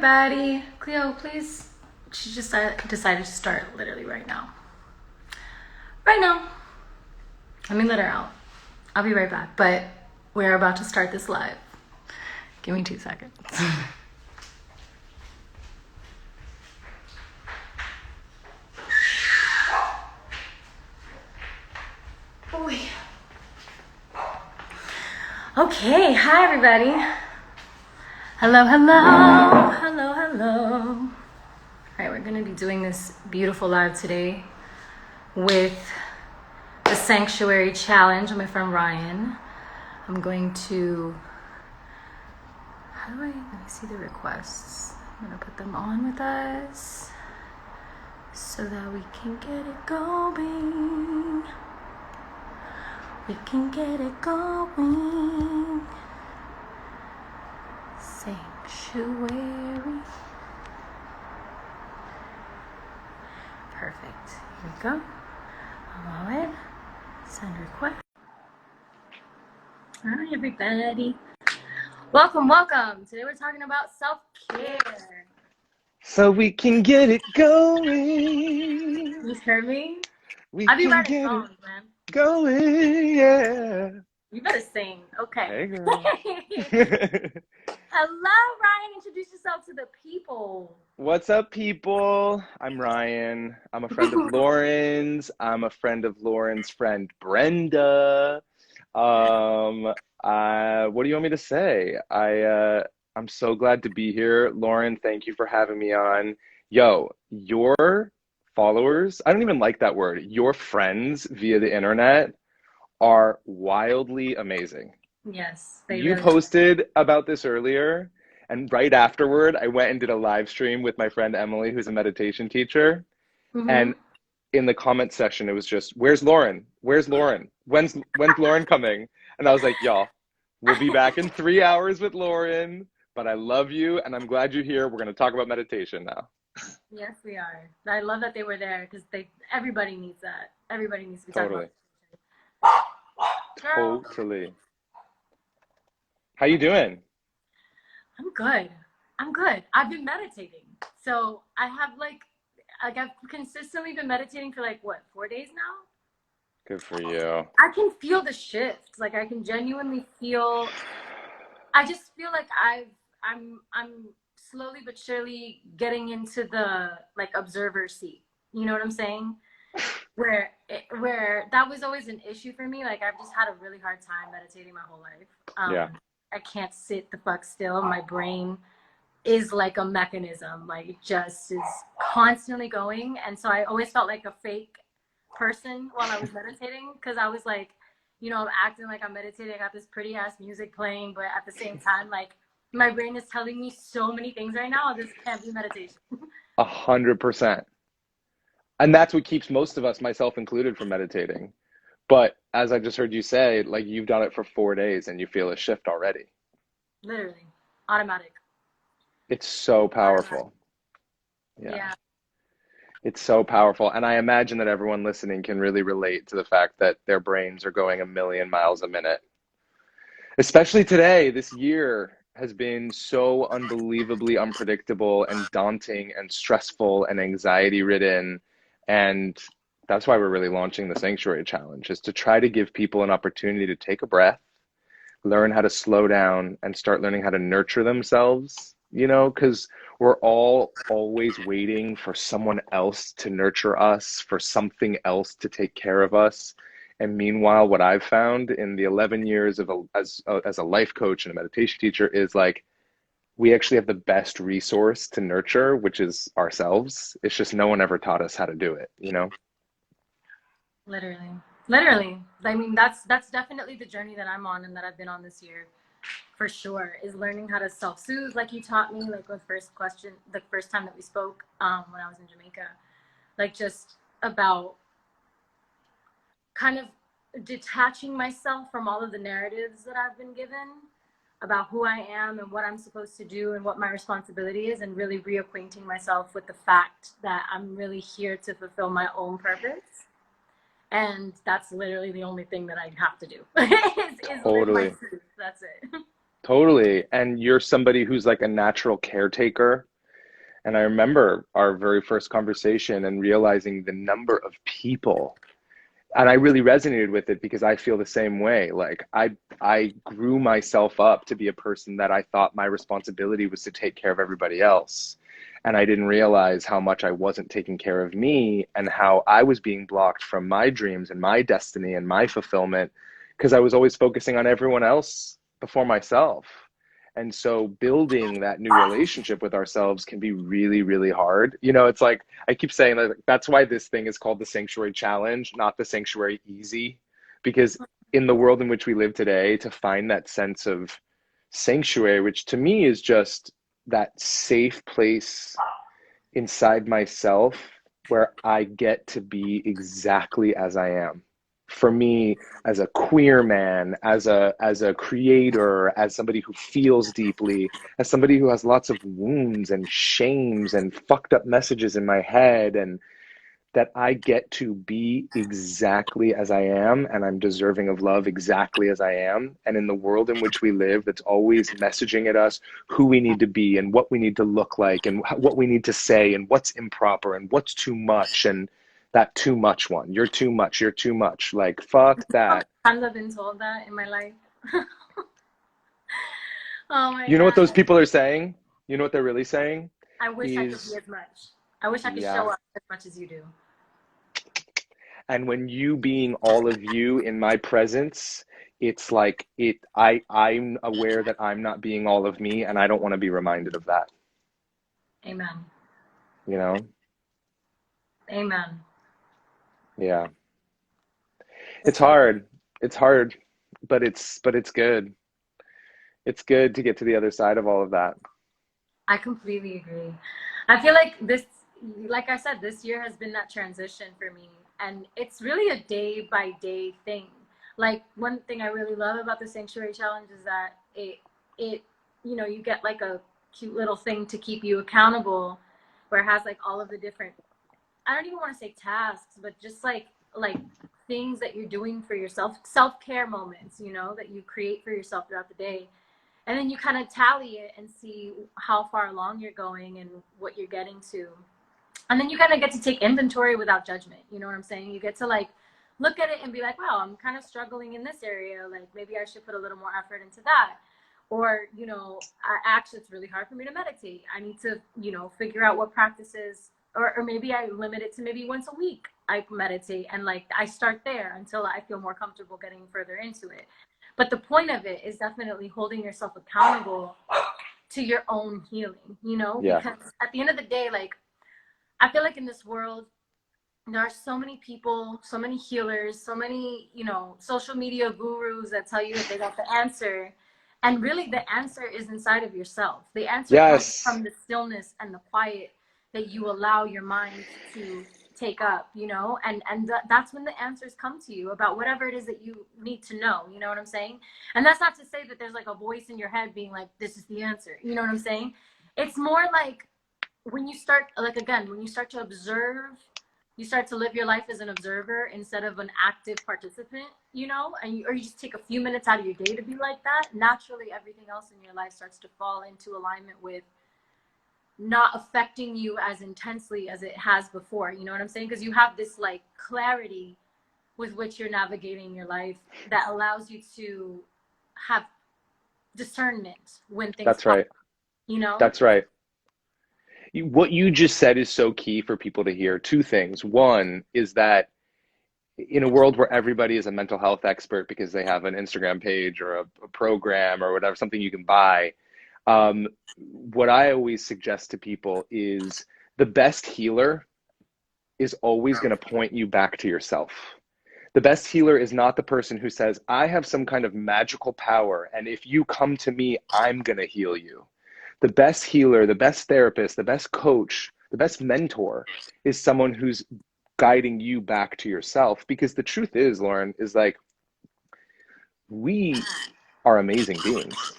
everybody. Cleo, please. She just decided to start literally right now. Right now. Let me let her out. I'll be right back. But we're about to start this live. Give me 2 seconds. Okay, hi everybody. Hello, hello, hello, hello. All right, we're gonna be doing this beautiful live today with the Sanctuary Challenge with my friend Ryan. I'm going to, let me see the requests. I'm gonna put them on with us so that we can get it going. We can get it going. Sanctuary. Perfect. Here we go. Allow it. Send request. Hi, everybody. Welcome, welcome. Today we're talking about self-care. So we can get it going. You heard me? We I'll be can writing get songs, it man. going, yeah. You better sing. Okay. Hey, girl. Hello, Ryan. Introduce yourself to the people. What's up, people? I'm Ryan. I'm a friend of Lauren's. I'm a friend of Lauren's friend, Brenda. What do you want me to say? I'm so glad to be here. Lauren, thank you for having me on. Yo, your followers, I don't even like that word, your friends via the internet are wildly amazing. Yes, they You really posted about this earlier, and right afterward, I went and did a live stream with my friend Emily, who's a meditation teacher. And in the comment section, it was just, "Where's Lauren? Where's Lauren? When's Lauren coming?" And I was like, y'all, we'll be back in 3 hours with Lauren, but I love you, and I'm glad you're here. We're going to talk about meditation now. Yes, we are. I love that they were there because everybody needs that. Everybody needs to be talking about it. Totally. How you doing? I'm good. I've been meditating. So I have I've consistently been meditating for 4 days now? Good for you. I can feel the shift. Like I can genuinely feel, I just feel like I'm slowly but surely getting into the observer seat. You know what I'm saying? Where that was always an issue for me. Like I've just had a really hard time meditating my whole life. Yeah. I can't sit the fuck still. My brain is like a mechanism. Like it just is constantly going. And so I always felt like a fake person while I was meditating because I was like, I'm acting like I'm meditating. I got this pretty ass music playing, but at the same time, my brain is telling me so many things right now. This can't be meditation. 100%. And that's what keeps most of us, myself included, from meditating. But as I just heard you say, you've done it for 4 days and you feel a shift already. Literally. Automatic. It's so powerful. Yeah. It's so powerful. And I imagine that everyone listening can really relate to the fact that their brains are going a million miles a minute. Especially today, this year has been so unbelievably unpredictable and daunting and stressful and anxiety ridden. And that's why we're really launching the Sanctuary Challenge, is to try to give people an opportunity to take a breath, learn how to slow down, and start learning how to nurture themselves, because we're all always waiting for someone else to nurture us, for something else to take care of us. And meanwhile, what I've found in the 11 years as a life coach and a meditation teacher is we actually have the best resource to nurture, which is ourselves. It's just no one ever taught us how to do it, Literally. I mean, that's definitely the journey that I'm on and that I've been on this year, for sure, is learning how to self-soothe, like you taught me, the first time that we spoke, when I was in Jamaica, just about kind of detaching myself from all of the narratives that I've been given about who I am and what I'm supposed to do and what my responsibility is, and really reacquainting myself with the fact that I'm really here to fulfill my own purpose. And that's literally the only thing that I have to do is live my truth. That's it. Totally. And you're somebody who's a natural caretaker And I remember our very first conversation and realizing the number of people, and I really resonated with it because I feel the same way. Like I grew myself up to be a person that I thought my responsibility was to take care of everybody else. And I didn't realize how much I wasn't taking care of me and how I was being blocked from my dreams and my destiny and my fulfillment because I was always focusing on everyone else before myself. And so building that new relationship with ourselves can be really, really hard. You know, it's like I keep saying that that's why this thing is called the Sanctuary Challenge, not the Sanctuary Easy. Because in the world in which we live today, to find that sense of sanctuary, which to me is just that safe place inside myself where I get to be exactly as I am. For me, as a queer man, as a creator, as somebody who feels deeply, as somebody who has lots of wounds and shames and fucked up messages in my head, and that I get to be exactly as I am and I'm deserving of love exactly as I am. And in the world in which we live, that's always messaging at us who we need to be and what we need to look like and what we need to say and what's improper and what's too much. And that too much one, you're too much, you're too much. Like, fuck How many that. times I've been told that in my life? Oh my You know what those God. people are saying? You know what they're really saying? I wish I could be Is, as much. I wish I could yeah. show up as much as you do. And when you being all of you in my presence, it's like I'm aware that I'm not being all of me and I don't want to be reminded of that, Amen. you know? Amen. Yeah. It's hard. It's hard, but it's good. It's good to get to the other side of all of that. I completely agree. I feel like this, like I said, this year has been that transition for me. And it's really a day by day thing. Like one thing I really love about the Sanctuary Challenge is that it, you get like a cute little thing to keep you accountable where it has like all of the different, I don't even want to say tasks, but just like things that you're doing for yourself, self-care moments, that you create for yourself throughout the day, and then you kind of tally it and see how far along you're going and what you're getting to, and then you kind of get to take inventory without judgment. You know what I'm saying? You get to like look at it and be like, wow, I'm kind of struggling in this area, like maybe I should put a little more effort into that. Or actually it's really hard for me to meditate. I need to figure out what practices, or maybe I limit it to maybe once a week I meditate, and like I start there until I feel more comfortable getting further into it. But the point of it is definitely holding yourself accountable to your own healing, Yeah. because at the end of the day, like I feel like in this world, there are so many people, so many healers, so many, social media gurus that tell you that they got the answer. And really, the answer is inside of yourself. The answer comes Yes. from the stillness and the quiet that you allow your mind to take up, and that's when the answers come to you about whatever it is that you need to know. You know what I'm saying? And that's not to say that there's like a voice in your head being like, this is the answer. You know what I'm saying? It's more like when you start, like, again, when you start to observe, you start to live your life as an observer instead of an active participant, or you just take a few minutes out of your day to be like that. Naturally everything else in your life starts to fall into alignment with not affecting you as intensely as it has before. You know what I'm saying? Because you have this like clarity with which you're navigating your life that allows you to have discernment when things That's pop, right. you know That's right. What you just said is so key for people to hear. Two things. One is that in a world where everybody is a mental health expert because they have an Instagram page or a program or whatever, something you can buy, what I always suggest to people is the best healer is always going to point you back to yourself. The best healer is not the person who says, I have some kind of magical power, and if you come to me, I'm going to heal you. The best healer, the best therapist, the best coach, the best mentor is someone who's guiding you back to yourself. Because the truth is, Lauren, is like, we are amazing beings.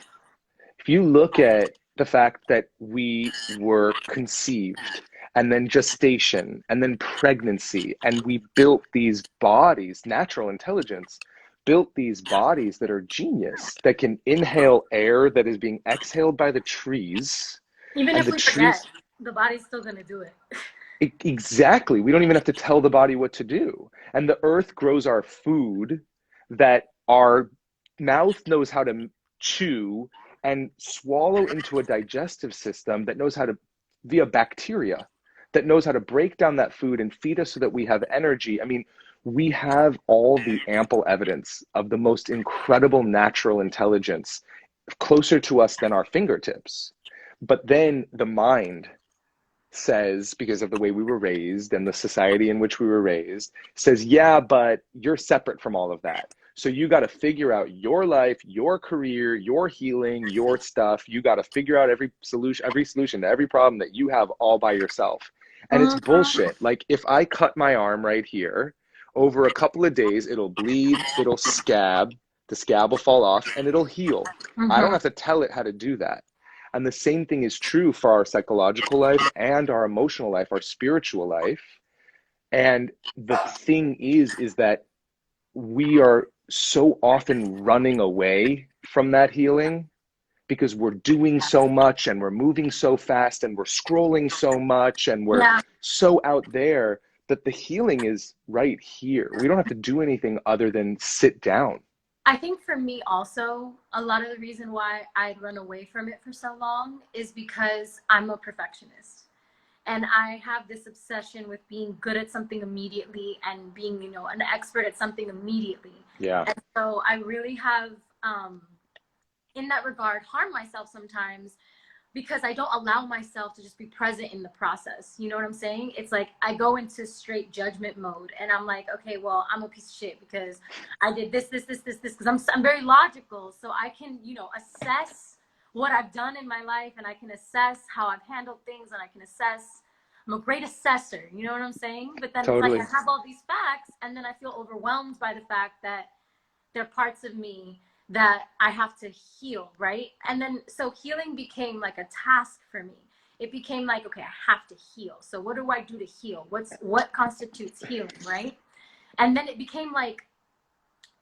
If you look at the fact that we were conceived and then gestation and then pregnancy, and we built these bodies, natural intelligence built these bodies that are genius, that can inhale air that is being exhaled by the trees, even and if the we forget. trees, the body's still gonna do it. Exactly. We don't even have to tell the body what to do. And the earth grows our food that our mouth knows how to chew and swallow into a digestive system that knows how to, via bacteria, that knows how to break down that food and feed us so that we have energy. I mean, we have all the ample evidence of the most incredible natural intelligence closer to us than our fingertips. But then the mind says, because of the way we were raised and the society in which we were raised, says, yeah, but you're separate from all of that. So you got to figure out your life, your career, your healing, your stuff. You got to figure out every solution to every problem that you have all by yourself. And it's Mhm. bullshit. Like if I cut my arm right here, over a couple of days, it'll bleed, it'll scab, the scab will fall off, and it'll heal. I don't Mhm. have to tell it how to do that. And the same thing is true for our psychological life and our emotional life, our spiritual life. And the thing is that we are so often running away from that healing because we're doing so much and we're moving so fast and we're scrolling so much and we're Yeah. so out there that the healing is right here. We don't have to do anything other than sit down. I think for me also, a lot of the reason why I'd run away from it for so long is because I'm a perfectionist. And I have this obsession with being good at something immediately and being, an expert at something immediately. Yeah, And so I really have, um, in that regard, harmed myself sometimes because I don't allow myself to just be present in the process. You know what I'm saying? It's like I go into straight judgment mode and I'm like, okay, well, I'm a piece of shit because I did this, because I'm very logical. So I can, assess what I've done in my life and I can assess how I've handled things and I can assess. I'm a great assessor. You know what I'm saying? But then it's like I totally. have all these facts and then I feel overwhelmed by the fact that there are parts of me that I have to heal, right? And then so healing became like a task for me. It became like, okay, I have to heal. So what do I do to heal? What constitutes healing, right? And then it became like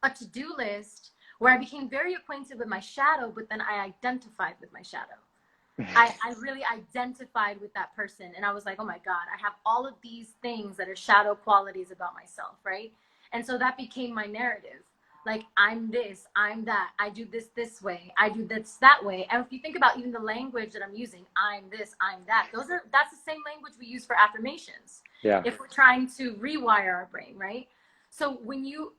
a to-do list where I became very acquainted with my shadow, but then I identified with my shadow. I really identified with that person. And I was like, oh my God, I have all of these things that are shadow qualities about myself, right? And so that became my narrative. Like, I'm this, I'm that, I do this way, I do this that way. And if you think about even the language that I'm using, I'm this, I'm that, that's the same language we use for affirmations. Yeah. If we're trying to rewire our brain, right? So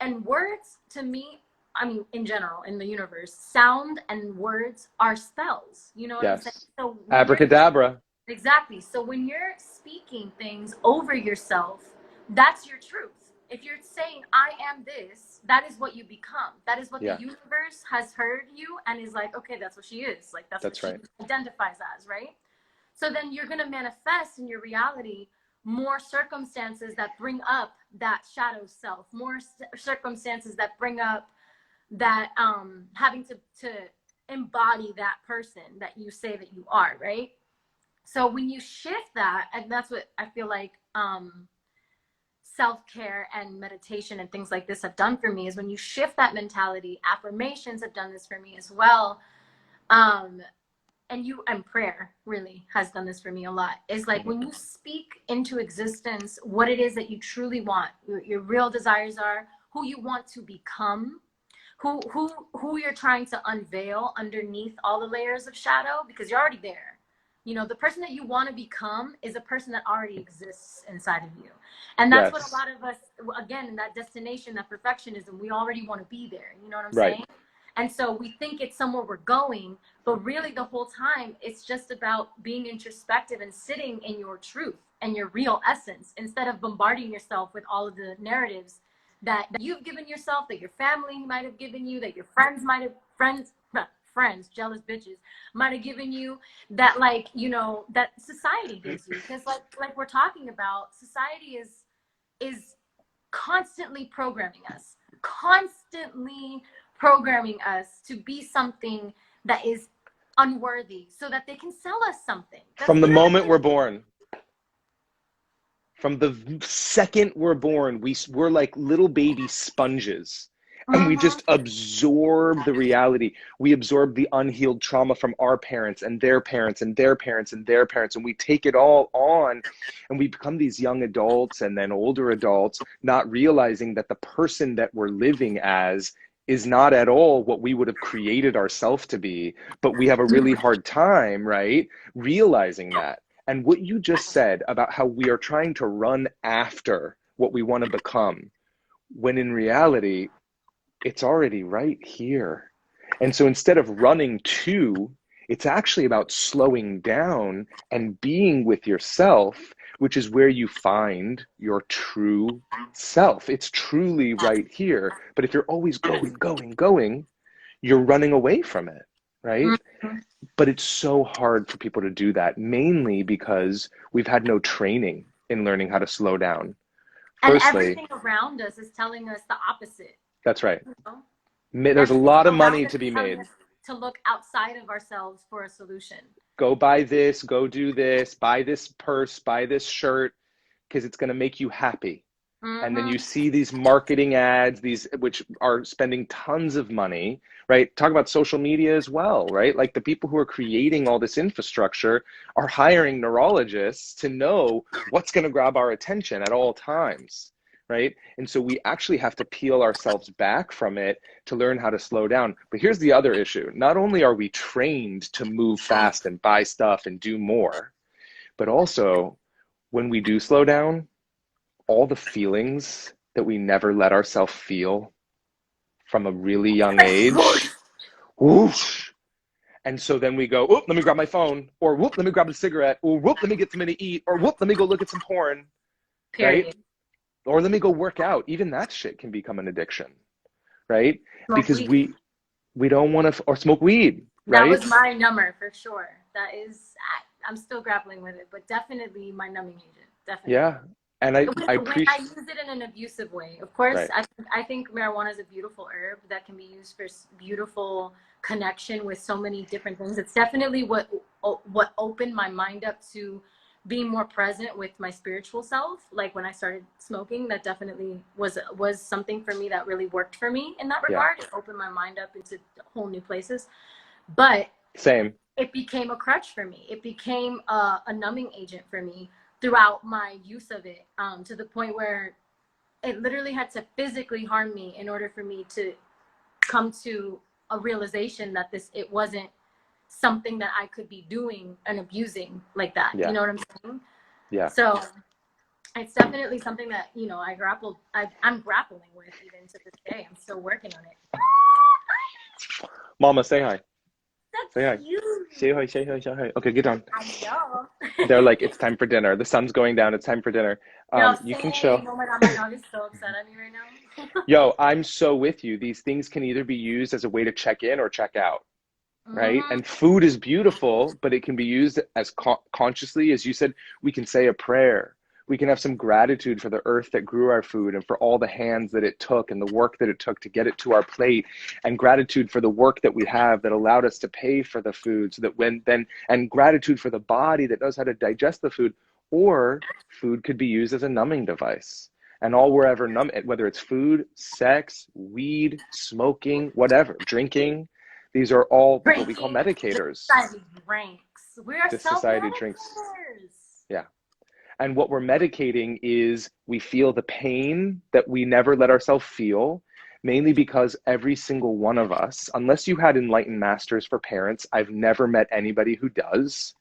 and words to me, I mean, in general, in the universe, sound and words are spells. You know what I'm saying? Yes. So when you're Abracadabra. exactly, so when you're speaking things over yourself, that's your truth. If you're saying, I am this, that is what you become. That is what the Yeah, universe has heard you and is like, okay, that's what she is. Like, that's what that's she right. identifies as, right? So then you're going to manifest in your reality more circumstances that bring up that shadow self, more circumstances that bring up that having to embody that person that you say that you are, right? So when you shift that, and that's what I feel like self-care and meditation and things like this have done for me, is when you shift that mentality. Affirmations have done this for me as well. um and prayer really has done this for me a lot, is like Mhm. when you speak into existence what it is that you truly want, your real desires are, who you want to become, who you're trying to unveil underneath all the layers of shadow, because you're already there. The person that you want to become is a person that already exists inside of you. And that's what a Yes. lot of us, again, in that destination, that perfectionism, we already want to be there. You know what I'm Right. saying? And so we think it's somewhere we're going, but really the whole time it's just about being introspective and sitting in your truth and your real essence, instead of bombarding yourself with all of the narratives that you've given yourself, that your family might have given you, that your friends might have friends, jealous bitches, might have given you, that, like, that society gives you. Because like we're talking about, society is constantly programming us to be something that is unworthy so that they can sell us something. That's From the moment literally. we're born, from the second we're born, we're like little baby sponges. And we Mm-hmm. just absorb the reality. We absorb the unhealed trauma from our parents and their parents and their parents and their parents. And we take it all on, and we become these young adults and then older adults, not realizing that the person that we're living as is not at all what we would have created ourselves to be. But we have a really hard time, right? Realizing that. And what you just said about how we are trying to run after what we want to become, when in reality, it's already right here. And so instead of running to, it's actually about slowing down and being with yourself, which is where you find your true self. It's truly right here. But if you're always going, you're running away from it, right? Mm-hmm. But it's so hard for people to do that, mainly because we've had no training in learning how to slow down. And Firstly, everything around us is telling us the opposite. that's right. You know? There's a Everything lot of around money us to is be telling made. us to look outside of ourselves for a solution. Go buy this, go do this, buy this purse, buy this shirt, because it's going to make you happy. And then Mm-hmm. you see these marketing ads, these which are spending tons of money, right? Talk about social media as well, right? Like the people who are creating all this infrastructure are hiring neurologists to know what's going to grab our attention at all times, right? And so we actually have to peel ourselves back from it to learn how to slow down. But here's the other issue. Not only are we trained to move fast and buy stuff and do more, but also when we do slow down, all the feelings that we never let ourselves feel from a really young age, whoosh. And so then we go, whoop, let me grab my phone, or whoop, let me grab a cigarette, or whoop, let me get something to eat, or whoop, let me go look at some porn, right? Period. Or let me go work out. Even that shit can become an addiction, right? Smoke Because weed. we don't want to, or smoke weed, That right? was my number for sure. That is, I'm still grappling with it, but definitely my numbing agent. Definitely. Yeah. And I When I appreciate, use it in an abusive way. Of course, right. I think marijuana is a beautiful herb that can be used for beautiful connection with so many different things. It's definitely what opened my mind up to being more present with my spiritual self. Like when I started smoking, that definitely was something for me that really worked for me in that Yeah. regard. It opened my mind up into whole new places. But Same. it became a crutch for me. It became a numbing agent for me throughout my use of it, to the point where it literally had to physically harm me in order for me to come to a realization that it wasn't something that I could be doing and abusing like that. You Yeah. know what I'm saying? Yeah. So it's definitely something that, I'm grappling with even to this day. I'm still working on it. Mama, say hi. Say That's hi. you. Say hi, say hi, say hi. Okay, get down. I know. They're like, it's time for dinner. The sun's going down. It's time for dinner. No, You can same. chill. Oh my god, my dog is so upset at me right now. Yo, I'm so with you. These things can either be used as a way to check in or check out, right? Mm-hmm. And food is beautiful, but it can be used as consciously. As you said, we can say a prayer. We can have some gratitude for the earth that grew our food and for all the hands that it took and the work that it took to get it to our plate, and gratitude for the work that we have that allowed us to pay for the food, so that and gratitude for the body that knows how to digest the food. Or food could be used as a numbing device. And all we're ever whether it's food, sex, weed, smoking, whatever, drinking, these are all what we call Drinking. The medicators. society drinks. We are This self society drinks. medicators. Yeah. And what we're medicating is we feel the pain that we never let ourselves feel, mainly because every single one of us, unless you had enlightened masters for parents, I've never met anybody who does,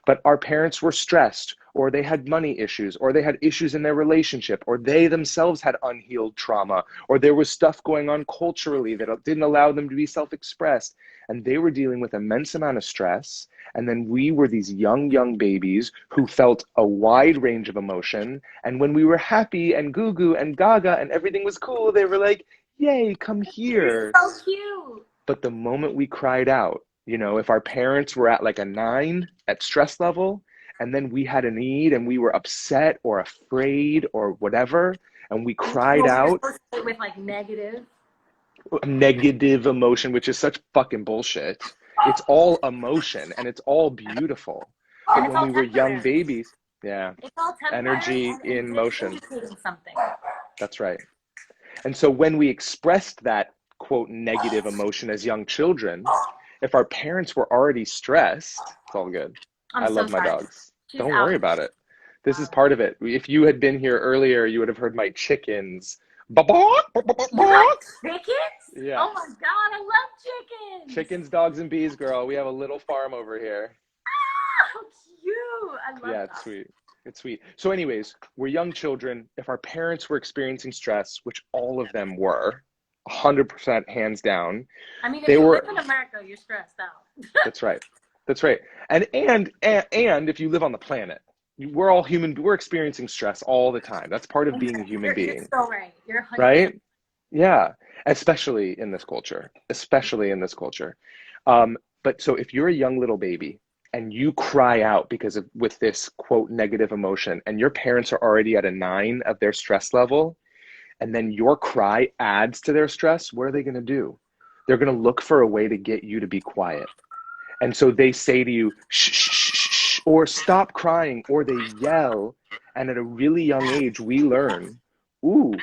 but our parents were stressed, or they had money issues, or they had issues in their relationship, or they themselves had unhealed trauma, or there was stuff going on culturally that didn't allow them to be self-expressed, and they were dealing with immense amount of stress. And then we were these young babies who felt a wide range of emotion, and when we were happy and goo goo and gaga and everything was cool, they were like, yay, come You're here. so cute. But the moment we cried out, if our parents were at like a 9 at stress level, and then we had a need and we were upset or afraid or whatever, and we cried What we were out, supposed to say with like negative. negative emotion, which is such fucking bullshit. It's all emotion and it's all beautiful. But And it's when all we were young temporary. babies, yeah, It's all temporary energy and in it's motion. indicating something. That's right. And so when we expressed that, quote, negative emotion as young children, if our parents were already stressed, it's all good. I'm I so love my sorry. dogs. She's Don't out. worry about it. This is part of it. If you had been here earlier, you would have heard my chickens. You got chickens? Yeah. Oh my God, I love chickens. Chickens, dogs, and bees, girl. We have a little farm over here. How cute. I love Yeah, it's that. sweet. It's sweet. So, anyways, we're young children. If our parents were experiencing stress, which all of them were, 100% hands down, I mean, if they you live were. in America, you're stressed out. That's right. That's right. And if you live on the planet, we're all human. We're experiencing stress all the time. That's part of being a human You're being, so right. You're 100%. right? Yeah, especially in this culture, especially in this culture. But so if you're a young little baby and you cry out because of with this quote negative emotion, and your parents are already at a 9 of their stress level, and then your cry adds to their stress, what are they going to do? They're going to look for a way to get you to be quiet. And so they say to you, shh, shh, shh, shh, or stop crying, or they yell. And at a really young age, we learn, ooh,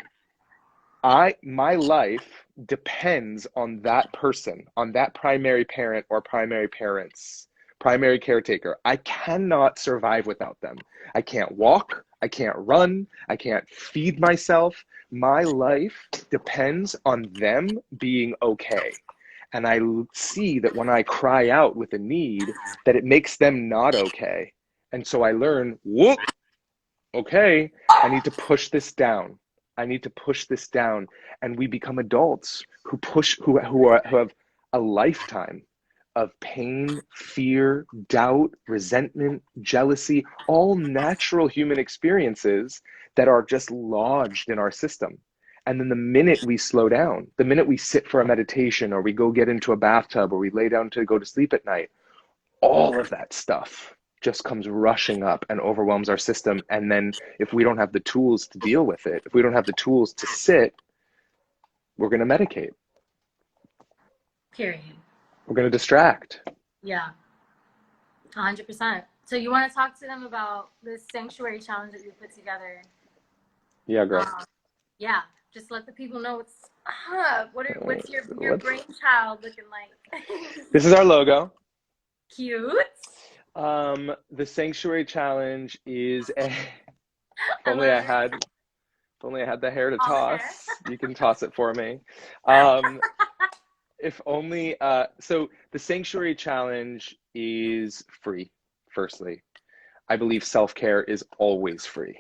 my life depends on that person, on that primary parent or primary parents, primary caretaker. I cannot survive without them. I can't walk, I can't run, I can't feed myself. My life depends on them being okay. And I see that when I cry out with a need, that it makes them not okay. And so I learn, whoop, okay, I need to push this down. I need to push this down. And we become adults who have a lifetime of pain, fear, doubt, resentment, jealousy, all natural human experiences that are just lodged in our system. And then the minute we slow down, the minute we sit for a meditation or we go get into a bathtub or we lay down to go to sleep at night, all of that stuff just comes rushing up and overwhelms our system. And then if we don't have the tools to deal with it, if we don't have the tools to sit, we're going to medicate. Period. We're going to distract. Yeah, 100%. So you want to talk to them about this sanctuary challenge that you put together? Yeah, girl. Yeah, just let the people know what's your brainchild looking like? This is our logo. Cute. The sanctuary challenge is if I only love I it. had if only I had the hair to All the hair. toss. You can toss it for me. If only so the sanctuary challenge is free, firstly. I believe self-care is always free.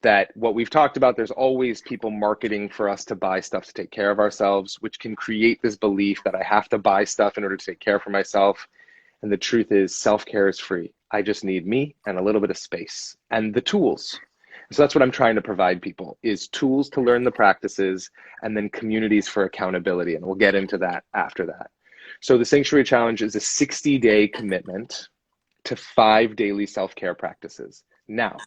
That what we've talked about, there's always people marketing for us to buy stuff to take care of ourselves, which can create this belief that I have to buy stuff in order to take care for myself. And the truth is, self-care is free. I just need me and a little bit of space and the tools. So that's what I'm trying to provide people is tools to learn the practices and then communities for accountability. And we'll get into that after that. So the Sanctuary Challenge is a 60-day commitment to 5 daily self-care practices. Now,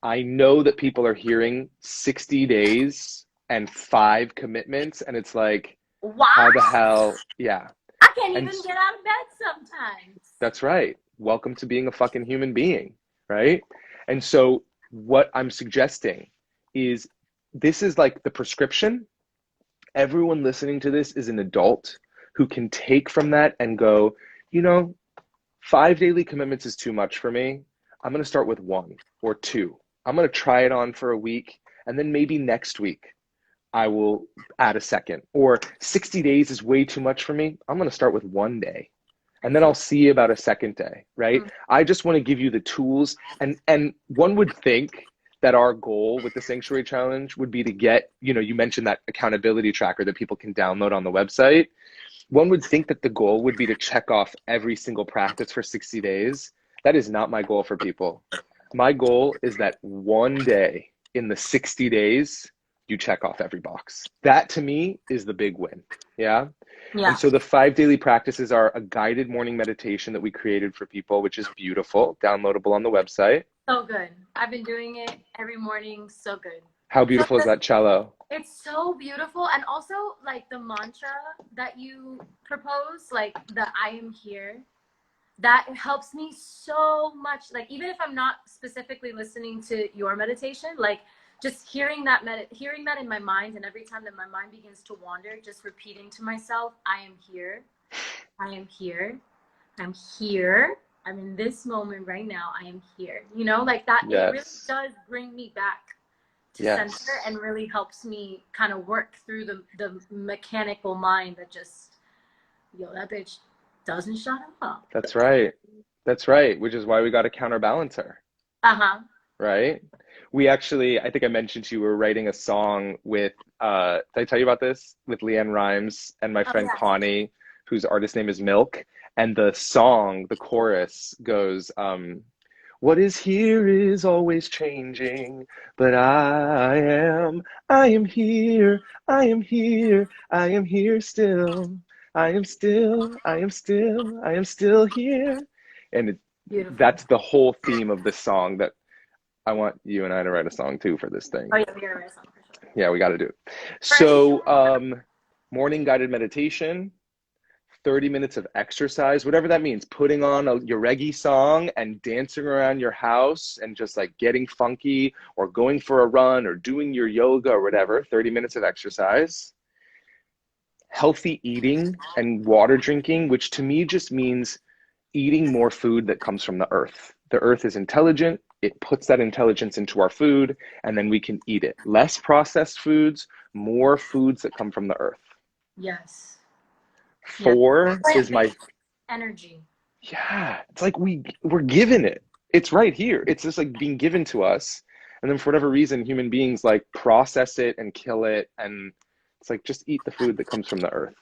I know that people are hearing 60 days and 5 commitments, and it's like, What? how the hell? Yeah. I can't And even get out of bed sometimes. that's right. Welcome to being a fucking human being, right? And so what I'm suggesting is this is like the prescription. Everyone listening to this is an adult who can take from that and go, you know, 5 daily commitments is too much for me. I'm going to start with 1 or 2. I'm going to try it on for a week, and then maybe next week I will add a second. Or 60 days is way too much for me. I'm going to start with 1 day, and then I'll see about a second day, right? I just want to give you the tools. And one would think that our goal with the Sanctuary Challenge would be to get, you mentioned that accountability tracker that people can download on the website. One would think that the goal would be to check off every single practice for 60 days. That is not my goal for people. My goal is that 1 day in the 60 days, you check off every box. That to me is the big win. Yeah. And so the 5 daily practices are a guided morning meditation that we created for people, which is beautiful, downloadable on the website. So good. I've been doing it every morning. So good. How beautiful is that cello? It's so beautiful. And also like the mantra that you propose, like the I am here, that helps me so much. Like even if I'm not specifically listening to your meditation, like just hearing that in my mind, and every time that my mind begins to wander, just repeating to myself, I am here, I am here, I'm here, I'm in this moment right now, I am here, you know, like that. It really Yes. does bring me back to center, Yes. and really helps me kind of work through the mechanical mind that just, yo, that bitch doesn't shut up. That's right. That's right. Which is why we got to counterbalance her, Uh-huh. right? We actually, I think I mentioned to you, we're writing a song with, did I tell you about this? With Leanne Rhymes and my Oh friend yes. Connie, whose artist name is Milk. And the song, the chorus goes, what is here is always changing, but I am here, I am here, I am here still. I am still, I am still, I am still here. And Beautiful. that's the whole theme of this song that I want you and I to write a song too for this Oh thing. yeah, we gotta write a song for sure. Yeah, we got to do it. For So, sure. morning guided meditation, 30 minutes of exercise, whatever that means, putting on a Jauregui song and dancing around your house and just like getting funky, or going for a run or doing your yoga or whatever, 30 minutes of exercise. Healthy eating and water drinking, which to me just means eating more food that comes from the earth. The earth is intelligent. It puts that intelligence into our food, and then we can eat it. Less processed foods, more foods that come from the earth. Yes. Yes. Four is my, Plant-based energy. yeah, it's like we're given it. It's right here. It's just like being given to us. And then for whatever reason, human beings like process it and kill it. And it's like, just eat the food that comes from the earth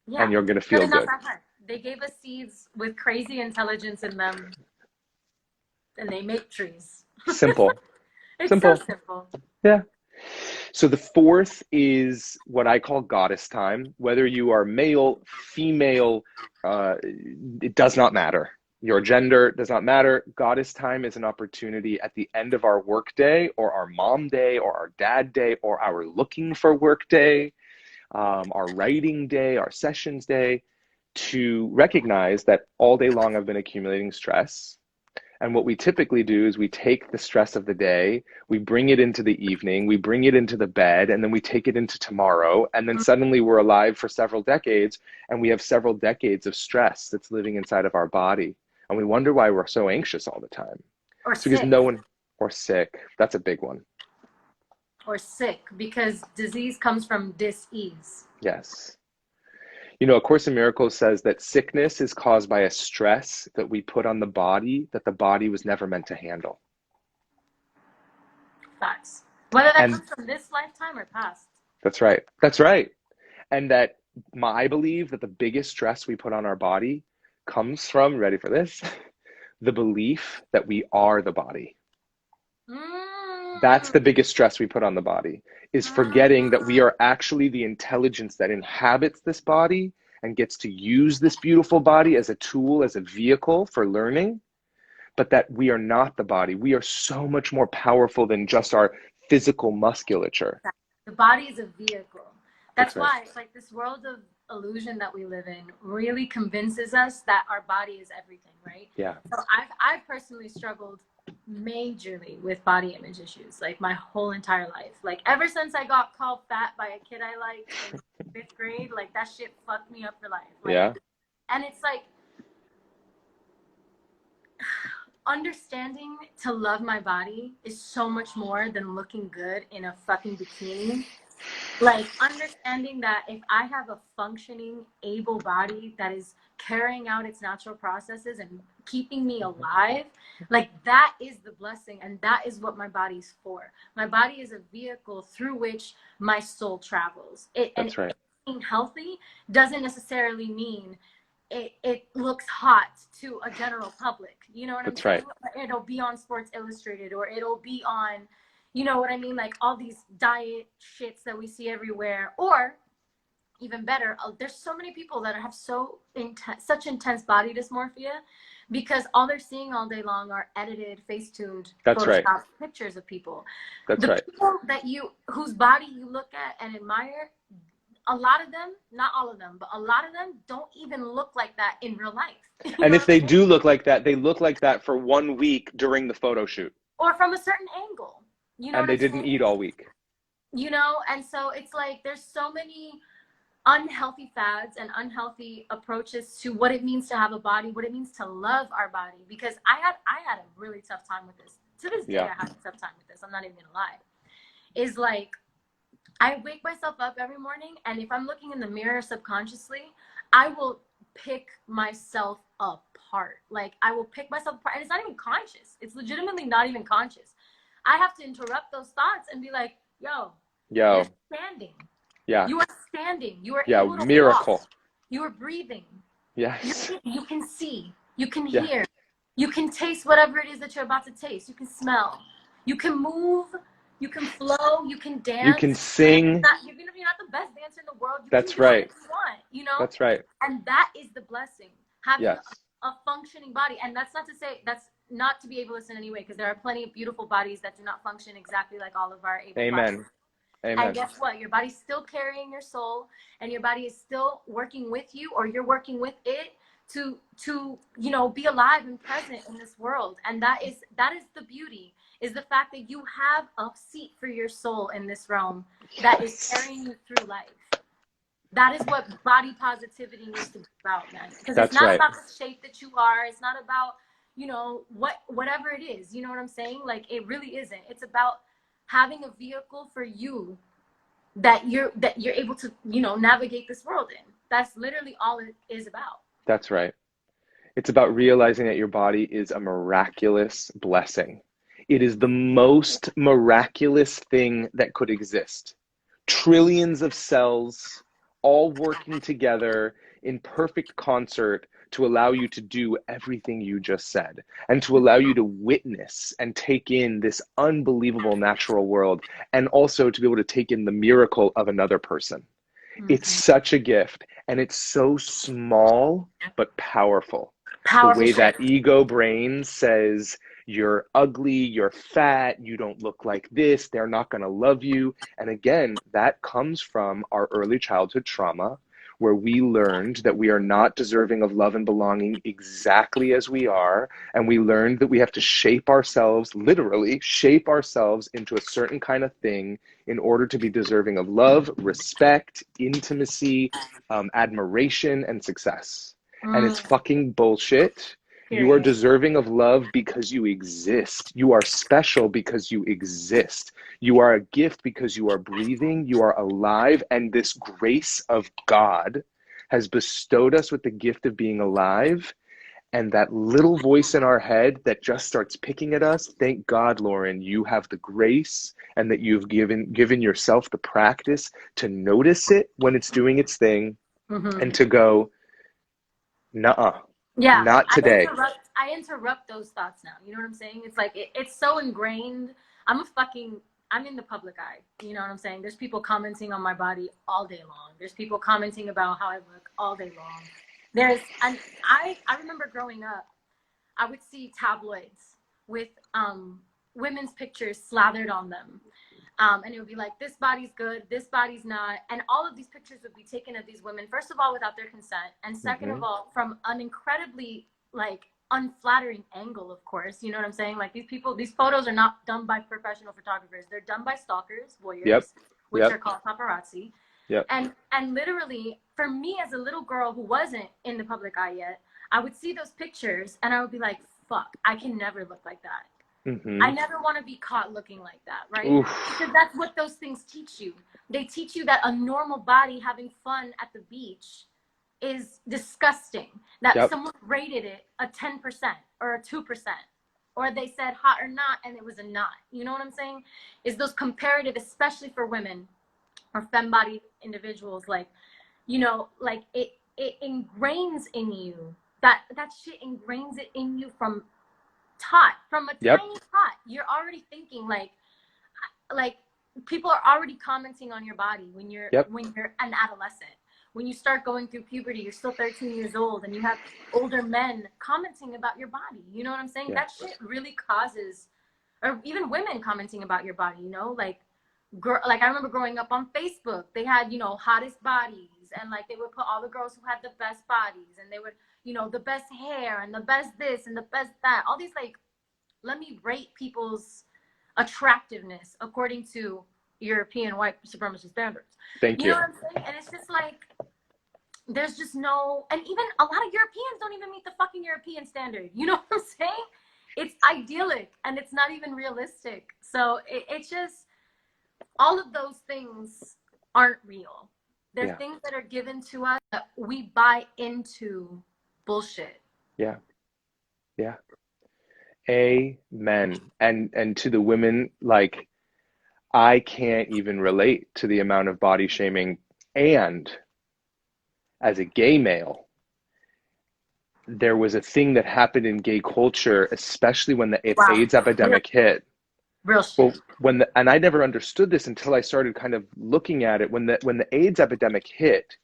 and Yeah. you're going to Good feel enough good. at heart. They gave us seeds with crazy intelligence in them, and they make trees. Simple. It's so Simple. simple. Yeah. So the fourth is what I call goddess time. Whether you are male, female, it does not matter. Your gender does not matter. Goddess time is an opportunity at the end of our work day, or our mom day, or our dad day, or our looking for work day, our writing day, our sessions day, to recognize that all day long I've been accumulating stress. And what we typically do is we take the stress of the day, we bring it into the evening, we bring it into the bed, and then we take it into tomorrow. And then suddenly we're alive for several decades, and we have several decades of stress that's living inside of our body. And we wonder why we're so anxious all the time. Or It's because sick. no one, or sick. That's a big one. Or sick, because disease comes from dis-ease. Yes. You know, A Course in Miracles says that sickness is caused by a stress that we put on the body that the body was never meant to handle. Facts. Whether that And comes from this lifetime or past. that's right. That's right. And that I believe that the biggest stress we put on our body comes from, ready for this, the belief that we are the body. That's the biggest stress we put on the body, is forgetting that we are actually the intelligence that inhabits this body and gets to use this beautiful body as a tool, as a vehicle for learning, but that we are not the body. We are so much more powerful than just our physical musculature. The body is a vehicle. That's That's right. why it's like this world of illusion that we live in really convinces us that our body is everything, right? Yeah. So I've personally struggled majorly with body image issues, like my whole entire life. Like ever since I got called fat by a kid I liked in 5th grade, like that shit fucked me up for life. Like, Yeah. and it's like understanding to love my body is so much more than looking good in a fucking bikini. Like understanding that if I have a functioning, able body that is carrying out its natural processes and keeping me alive, like that is the blessing, and that is what my body's for. My body is a vehicle through which my soul travels. That's right. Being healthy doesn't necessarily mean it looks hot to a general public. You know what I'm That's saying? right. It'll be on Sports Illustrated, or it'll be on, you know what I mean? Like all these diet shits that we see everywhere. Or even better, there's so many people that have such intense body dysmorphia because all they're seeing all day long are edited, face-tuned, That's right. photoshopped pictures of people. That's The right. people whose body you look at and admire, a lot of them, not all of them, but a lot of them don't even look like that in real life. And if they do look like that, they look like that for 1 week during the photo shoot. Or from a certain angle. You know And what they I'm didn't saying? eat all week. You know, and so it's like there's so many unhealthy fads and unhealthy approaches to what it means to have a body, what it means to love our body. Because I had a really tough time with this. To this day, Yeah. I have a tough time with this. I'm not even gonna lie. Is like I wake myself up every morning, and if I'm looking in the mirror subconsciously, I will pick myself apart. Like I will pick myself apart, and it's not even conscious. It's legitimately not even conscious. I have to interrupt those thoughts and be like, "Yo, you're Yo. standing. Yeah. You are standing. You are Yeah. able to walk. Miracle. You are breathing. Yes. You can see. You can Yeah. hear. You can taste whatever it is that you're about to taste. You can smell. You can move. You can flow. You can You dance. can sing. Even if you're not the best dancer in the world, you can That's do it right. if you want, you know? That's right. And that is the blessing. Having Yes. a functioning body. And that's not to say that's not to be ableist in any way, because there are plenty of beautiful bodies that do not function exactly like all of our able-bodied. Amen. And Amen. guess what? Your body's still carrying your soul, and your body is still working with you, or you're working with it to be alive and present in this world. And that is the beauty, is the fact that you have a seat for your soul in this realm that is Yes. carrying you through life. That is what body positivity needs to be about, man. Because it's That's not right. about the shape that you are. It's not about, whatever it is. You know what I'm saying? Like, it really isn't. It's about having a vehicle for you that you're able to, navigate this world in. That's literally all it is about. That's right. It's about realizing that your body is a miraculous blessing. It is the most miraculous thing that could exist. Trillions of cells all working together in perfect concert to allow you to do everything you just said and to allow you to witness and take in this unbelievable natural world, and also to be able to take in the miracle of another person. It's Mm-hmm. such a gift, and it's so small but powerful. The Powerful way shit. that ego brain says, you're ugly, you're fat, you don't look like this, they're not going to love you. And again, that comes from our early childhood trauma, where we learned that we are not deserving of love and belonging exactly as we are. And we learned that we have to shape ourselves, literally shape ourselves into a certain kind of thing in order to be deserving of love, respect, intimacy, admiration, and success. And it's fucking bullshit. You are Period. deserving of love because you exist. You are special because you exist. You are a gift because you are breathing. You are alive. And this grace of God has bestowed us with the gift of being alive. And that little voice in our head that just starts picking at us, thank God, Lauren, you have the grace, and that you've given yourself the practice to notice it when it's doing its thing, Mm-hmm. and to go, nuh-uh, Yeah, not I today. interrupt. I interrupt those thoughts now. You know what I'm saying? It's like it's so ingrained. I'm in the public eye. You know what I'm saying? There's people commenting on my body all day long. There's people commenting about how I look all day long. And I remember growing up, I would see tabloids with women's pictures slathered on them. And it would be like, this body's good, this body's not. And all of these pictures would be taken of these women, first of all, without their consent. And second Mm-hmm. of all, from an incredibly unflattering angle, of course. You know what I'm saying? Like these photos are not done by professional photographers. They're done by stalkers, Yep. voyeurs, which Yep. are called paparazzi. Yep. And literally, for me as a little girl who wasn't in the public eye yet, I would see those pictures and I would be like, fuck, I can never look like that. Mm-hmm. I never want to be caught looking like that, right? Oof. Because that's what those things teach you. They teach you that a normal body having fun at the beach is disgusting. That Yep. someone rated it a 10% or a 2%. Or they said hot or not, and it was a not. You know what I'm saying? Is those comparative, especially for women or femme-bodied individuals, like it ingrains in you. That shit ingrains it in you from a Yep. tiny tot. You're already thinking like people are already commenting on your body when you're Yep. an adolescent. When you start going through puberty, you're still 13 years old, and you have older men commenting about your body. You know what I'm saying? Yeah. That shit really causes, or even women commenting about your body. Like I remember growing up on Facebook, they had, hottest bodies, and like they would put all the girls who had the best bodies, and they would, the best hair and the best this and the best that. All these, like, let me rate people's attractiveness according to European white supremacist standards. Thank You know you. what I'm saying? And it's just like, there's just no, and even a lot of Europeans don't even meet the fucking European standard. You know what I'm saying? It's idyllic and it's not even realistic. So it's just, all of those things aren't real. They're Yeah. things that are given to us that we buy into bullshit. Yeah. Yeah. Amen. And to the women, like, I can't even relate to the amount of body shaming. And as a gay male, there was a thing that happened in gay culture, especially when the Wow. AIDS epidemic hit. Real Well, shit. and I never understood this until I started kind of looking at it. When the AIDS epidemic hit,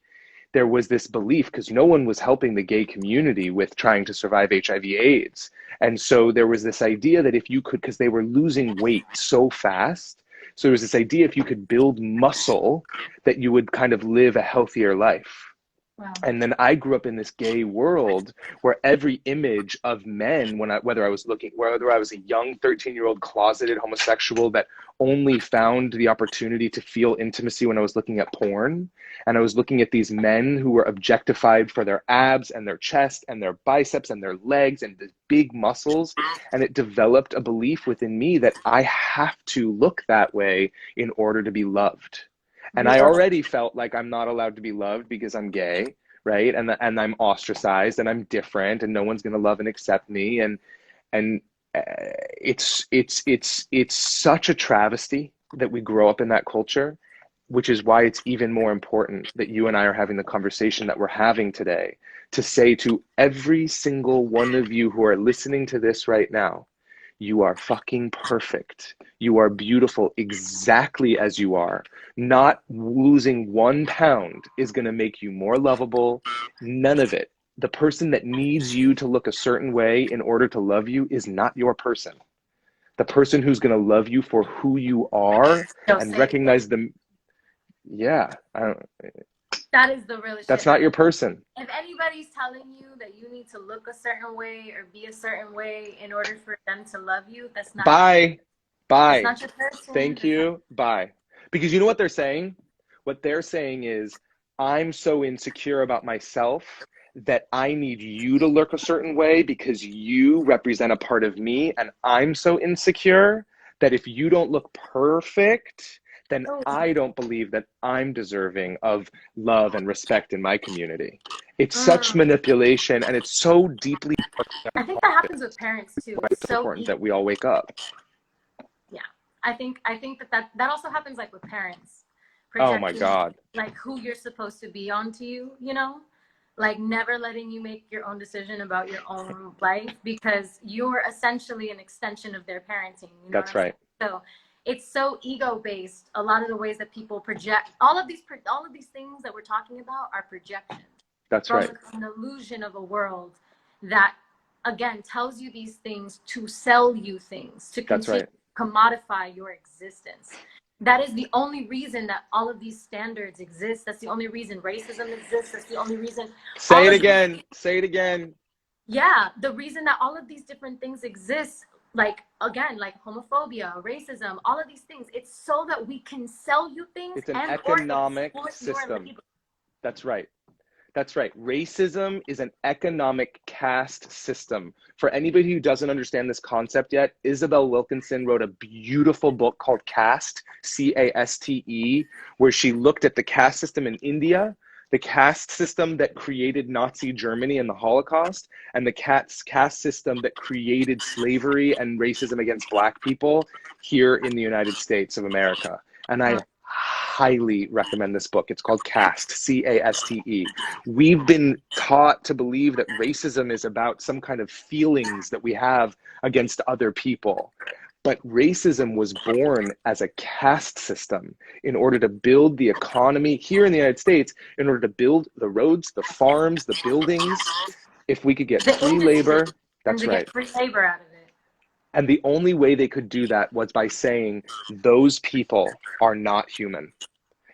there was this belief, because no one was helping the gay community with trying to survive HIV/AIDS. And so there was this idea that if you could, because they were losing weight so fast, so there was this idea if you could build muscle, that you would kind of live a healthier life. Wow. And then I grew up in this gay world where every image of men, whether I was a young 13-year-old closeted homosexual that only found the opportunity to feel intimacy when I was looking at porn, and I was looking at these men who were objectified for their abs and their chest and their biceps and their legs and the big muscles, and it developed a belief within me that I have to look that way in order to be loved. And I already felt like I'm not allowed to be loved because I'm gay, right? And I'm ostracized and I'm different and no one's going to love and accept me. And it's such a travesty that we grow up in that culture, which is why it's even more important that you and I are having the conversation that we're having today, to say to every single one of you who are listening to this right now, you are fucking perfect. You are beautiful exactly as you are. Not losing 1 pound is going to make you more lovable. None of it. The person that needs you to look a certain way in order to love you is not your person. The person who's going to love you for who you are and recognize them. Yeah, that is the real shit. That's not your person. If anybody's telling you that you need to look a certain way or be a certain way in order for them to love you, that's not. Bye. That's not your person. Thank you. Bye. Because you know what they're saying? What they're saying is, I'm so insecure about myself that I need you to look a certain way because you represent a part of me, and I'm so insecure that if you don't look perfect, then I don't believe that I'm deserving of love and respect in my community. It's such manipulation, and it's so deeply. I think that happens with parents too. It's so important that we all wake up. Yeah, I think that also happens like with parents. Oh my God. Like who you're supposed to be onto you, you know? Like never letting you make your own decision about your own life because you're essentially an extension of their parenting. You know That's right. So it's so ego based. A lot of the ways that people project all of these things that we're talking about are projections. That's right. An illusion of a world that again tells you these things to sell you things, to continue to commodify your existence. That is the only reason that all of these standards exist. That's the only reason racism exists. That's the only reason. Say it again. Say it again. Yeah, the reason that all of these different things exist, like again, like homophobia, racism, all of these things, it's so that we can sell you things. It's an economic system. That's right. That's right. Racism is an economic caste system. For anybody who doesn't understand this concept yet, Isabel Wilkinson wrote a beautiful book called Caste, Caste, where she looked at the caste system in India, the caste system that created Nazi Germany and the Holocaust, and the caste system that created slavery and racism against Black people here in the United States of America. And I highly recommend this book. It's called Caste, Caste. We've been taught to believe that racism is about some kind of feelings that we have against other people. But racism was born as a caste system in order to build the economy here in the United States, in order to build the roads, the farms, the buildings. If we could get free labor, that's right. Get free labor out of it. And the only way they could do that was by saying those people are not human.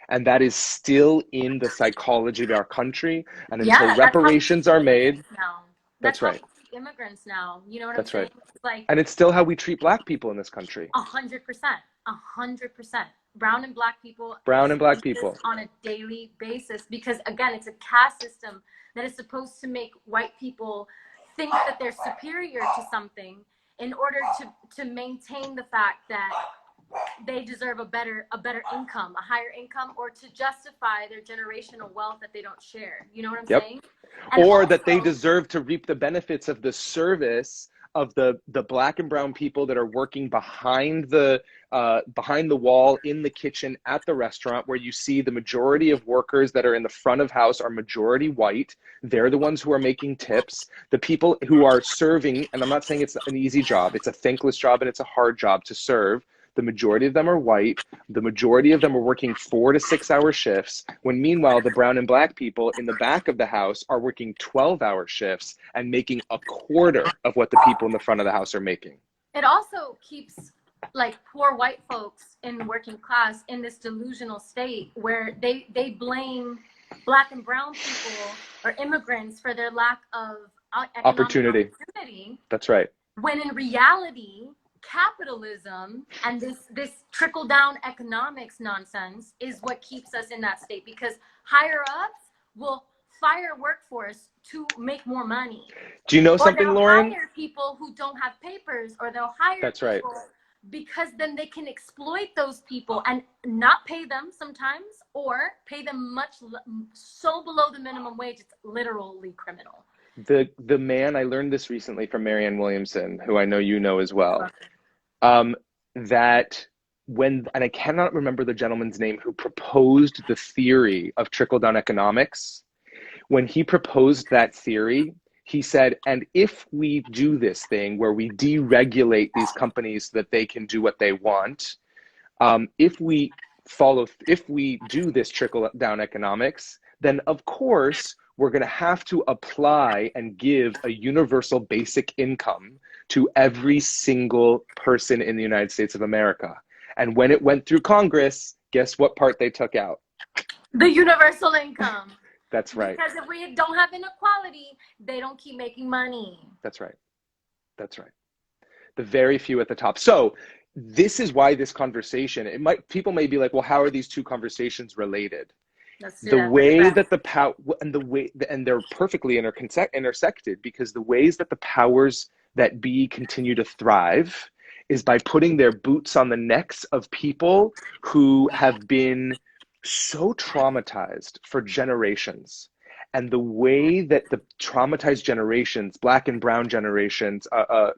And that is still in the psychology of our country. And until reparations are made, that's right. immigrants now. You know what I'm That's saying? right. It's like And it's still how we treat Black people in this country. 100%, 100%. Brown and Black people Brown and Black experience this people. on a daily basis because, again, it's a caste system that is supposed to make white people think that they're superior to something in order to maintain the fact that they deserve a better income, a higher income, or to justify their generational wealth that they don't share. You know what I'm Yep. saying? And Or also, that they deserve to reap the benefits of the service of the Black and brown people that are working behind the wall in the kitchen at the restaurant, where you see the majority of workers that are in the front of house are majority white. They're the ones who are making tips. The people who are serving, and I'm not saying it's an easy job, it's a thankless job and it's a hard job to serve. The majority of them are white. The majority of them are working 4 to 6 hour shifts, when meanwhile, the brown and Black people in the back of the house are working 12-hour shifts and making a quarter of what the people in the front of the house are making. it also keeps like poor white folks in the working class in this delusional state where they blame Black and brown people or immigrants for their lack of economic opportunity. That's right. When in reality, capitalism and this trickle down economics nonsense is what keeps us in that state, because higher ups will fire workforce to make more money. Do you know or something, they'll Lauren? hire people who don't have papers, or they'll hire That's right. people because then they can exploit those people and not pay them sometimes, or pay them so below the minimum wage it's literally criminal. The man, I learned this recently from Marianne Williamson, who I know you know as well, that and I cannot remember the gentleman's name who proposed the theory of trickle-down economics. When he proposed that theory, he said, and if we do this thing where we deregulate these companies so that they can do what they want, if we do this trickle-down economics, then of course we're going to have to apply and give a universal basic income to every single person in the United States of America. And when it went through Congress, guess what part they took out? The universal income. That's right. Because if we don't have inequality, they don't keep making money. That's right. That's right. The very few at the top. So this is why this conversation, people may be like, well, how are these two conversations related? The way that the power and they're perfectly intersected, because the ways that the powers that be continue to thrive is by putting their boots on the necks of people who have been so traumatized for generations. And the way that the traumatized generations, Black and brown generations,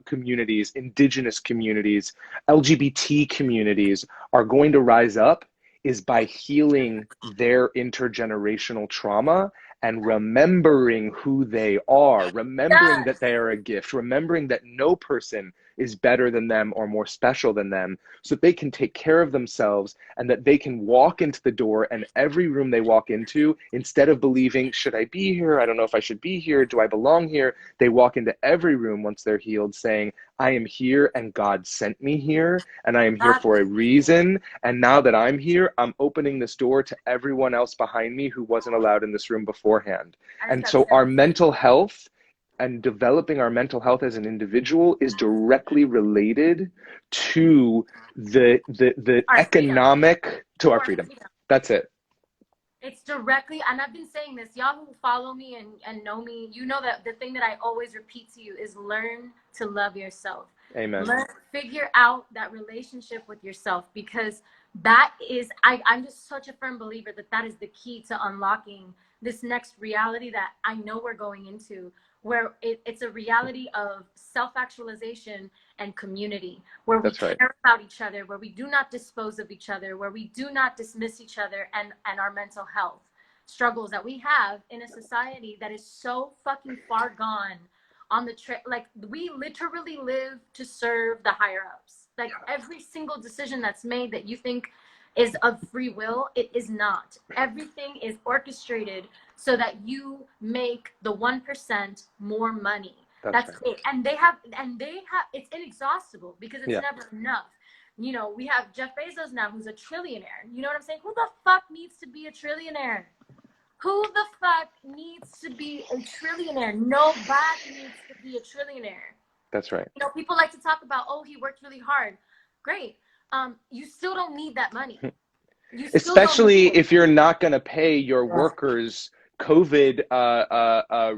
communities, indigenous communities, LGBT communities are going to rise up is by healing their intergenerational trauma and remembering who they are, remembering that they are a gift, remembering that no person is better than them or more special than them, so that they can take care of themselves and that they can walk into the door, and every room they walk into, instead of believing, should I be here? I don't know if I should be here. Do I belong here? They walk into every room once they're healed saying, I am here and God sent me here and I am here for a reason. And now that I'm here, I'm opening this door to everyone else behind me who wasn't allowed in this room beforehand. And so our mental health and developing our mental health as an individual is directly related to the economic, to our freedom. That's it. It's directly, and I've been saying this, y'all who follow me and know me, you know that the thing that I always repeat to you is learn to love yourself. Amen. Figure out that relationship with yourself, because that is, I'm just such a firm believer that is the key to unlocking this next reality that I know we're going into, where it's a reality of self-actualization and community, where we care about each other, where we do not dispose of each other, where we do not dismiss each other and our mental health struggles that we have in a society that is so fucking far gone on the like we literally live to serve the higher ups. Like every single decision that's made that you think is of free will, it is not. Everything is orchestrated so that you make the 1% more money. That's it. And they have it's inexhaustible because it's never enough. You know, we have Jeff Bezos now, who's a trillionaire. You know what I'm saying? Who the fuck needs to be a trillionaire? Who the fuck needs to be a trillionaire? Nobody needs to be a trillionaire. That's right. You know, people like to talk about, oh, he worked really hard. Great. You still don't need that money. You still don't need Especially it. if you're not going to pay your workers COVID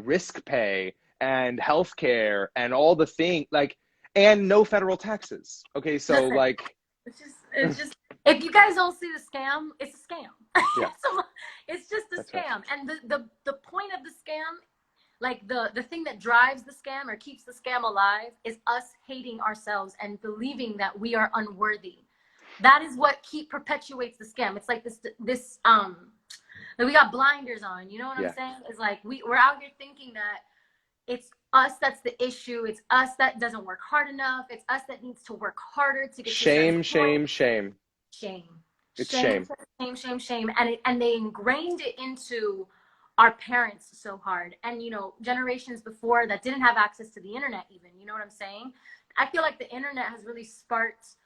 risk pay and healthcare and all the things, like, and no federal taxes. Okay, so Listen, like, it's just, if you guys don't see the scam, it's a scam. yeah, It's just a that's right. scam. And the point of the scam, like the thing that drives the scam or keeps the scam alive, is us hating ourselves and believing that we are unworthy. That is what perpetuates the scam. It's like this that we got blinders on. You know what Yeah. I'm saying? It's like we're out here thinking that it's us that's the issue. It's us that doesn't work hard enough. It's us that needs to work harder to get to Shame, certain points. shame. Shame, It's shame, shame. shame, and they ingrained it into our parents so hard, and you know, generations before that didn't have access to the internet even. You know what I'm saying? I feel like the internet has really sparked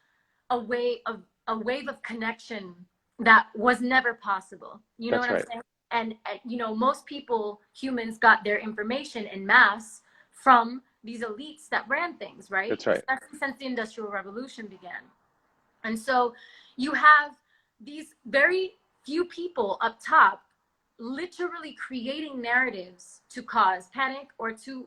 a wave of connection that was never possible. You know That's what I'm right. saying? And you know, most people, humans, got their information in mass from these elites that ran things, right? That's right. Especially since the Industrial Revolution began. And so you have these very few people up top literally creating narratives to cause panic or to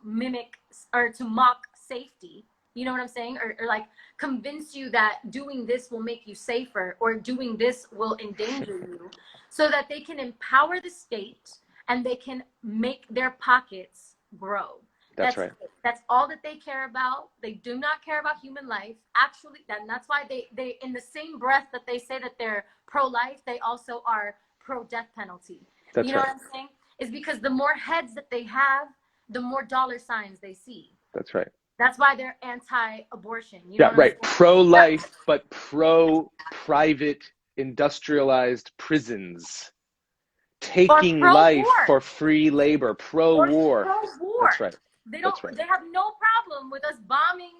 mimic or to mock safety. You know what I'm saying? Or like convince you that doing this will make you safer or doing this will endanger you, so that they can empower the state and they can make their pockets grow. That's right. That's all that they care about. They do not care about human life. Actually, that's why they in the same breath that they say that they're pro-life, they also are pro-death penalty. That's You know right. what I'm saying? Is because the more heads that they have, the more dollar signs they see. That's right. That's why they're anti-abortion. You know Yeah, what right. I'm saying? Pro-life, but pro-private industrialized prisons. Or Taking life pro-war. for free labor, Or pro-war. pro-war. That's right. They That's right. have no problem with us bombing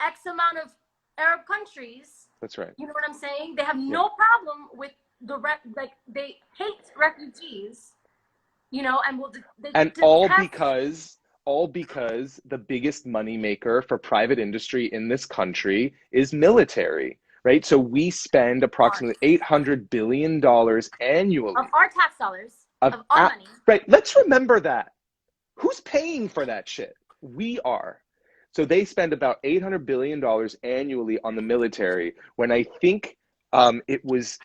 X amount of Arab countries. That's right. You know what I'm saying? They have no problem with they hate refugees, you know, and And detest. all because the biggest money maker for private industry in this country is military, right? So we spend approximately $800 billion annually Of our tax dollars, of of our money. right. Let's remember that. Who's paying for that shit? We are. So they spend about $800 billion annually on the military, when I think it was,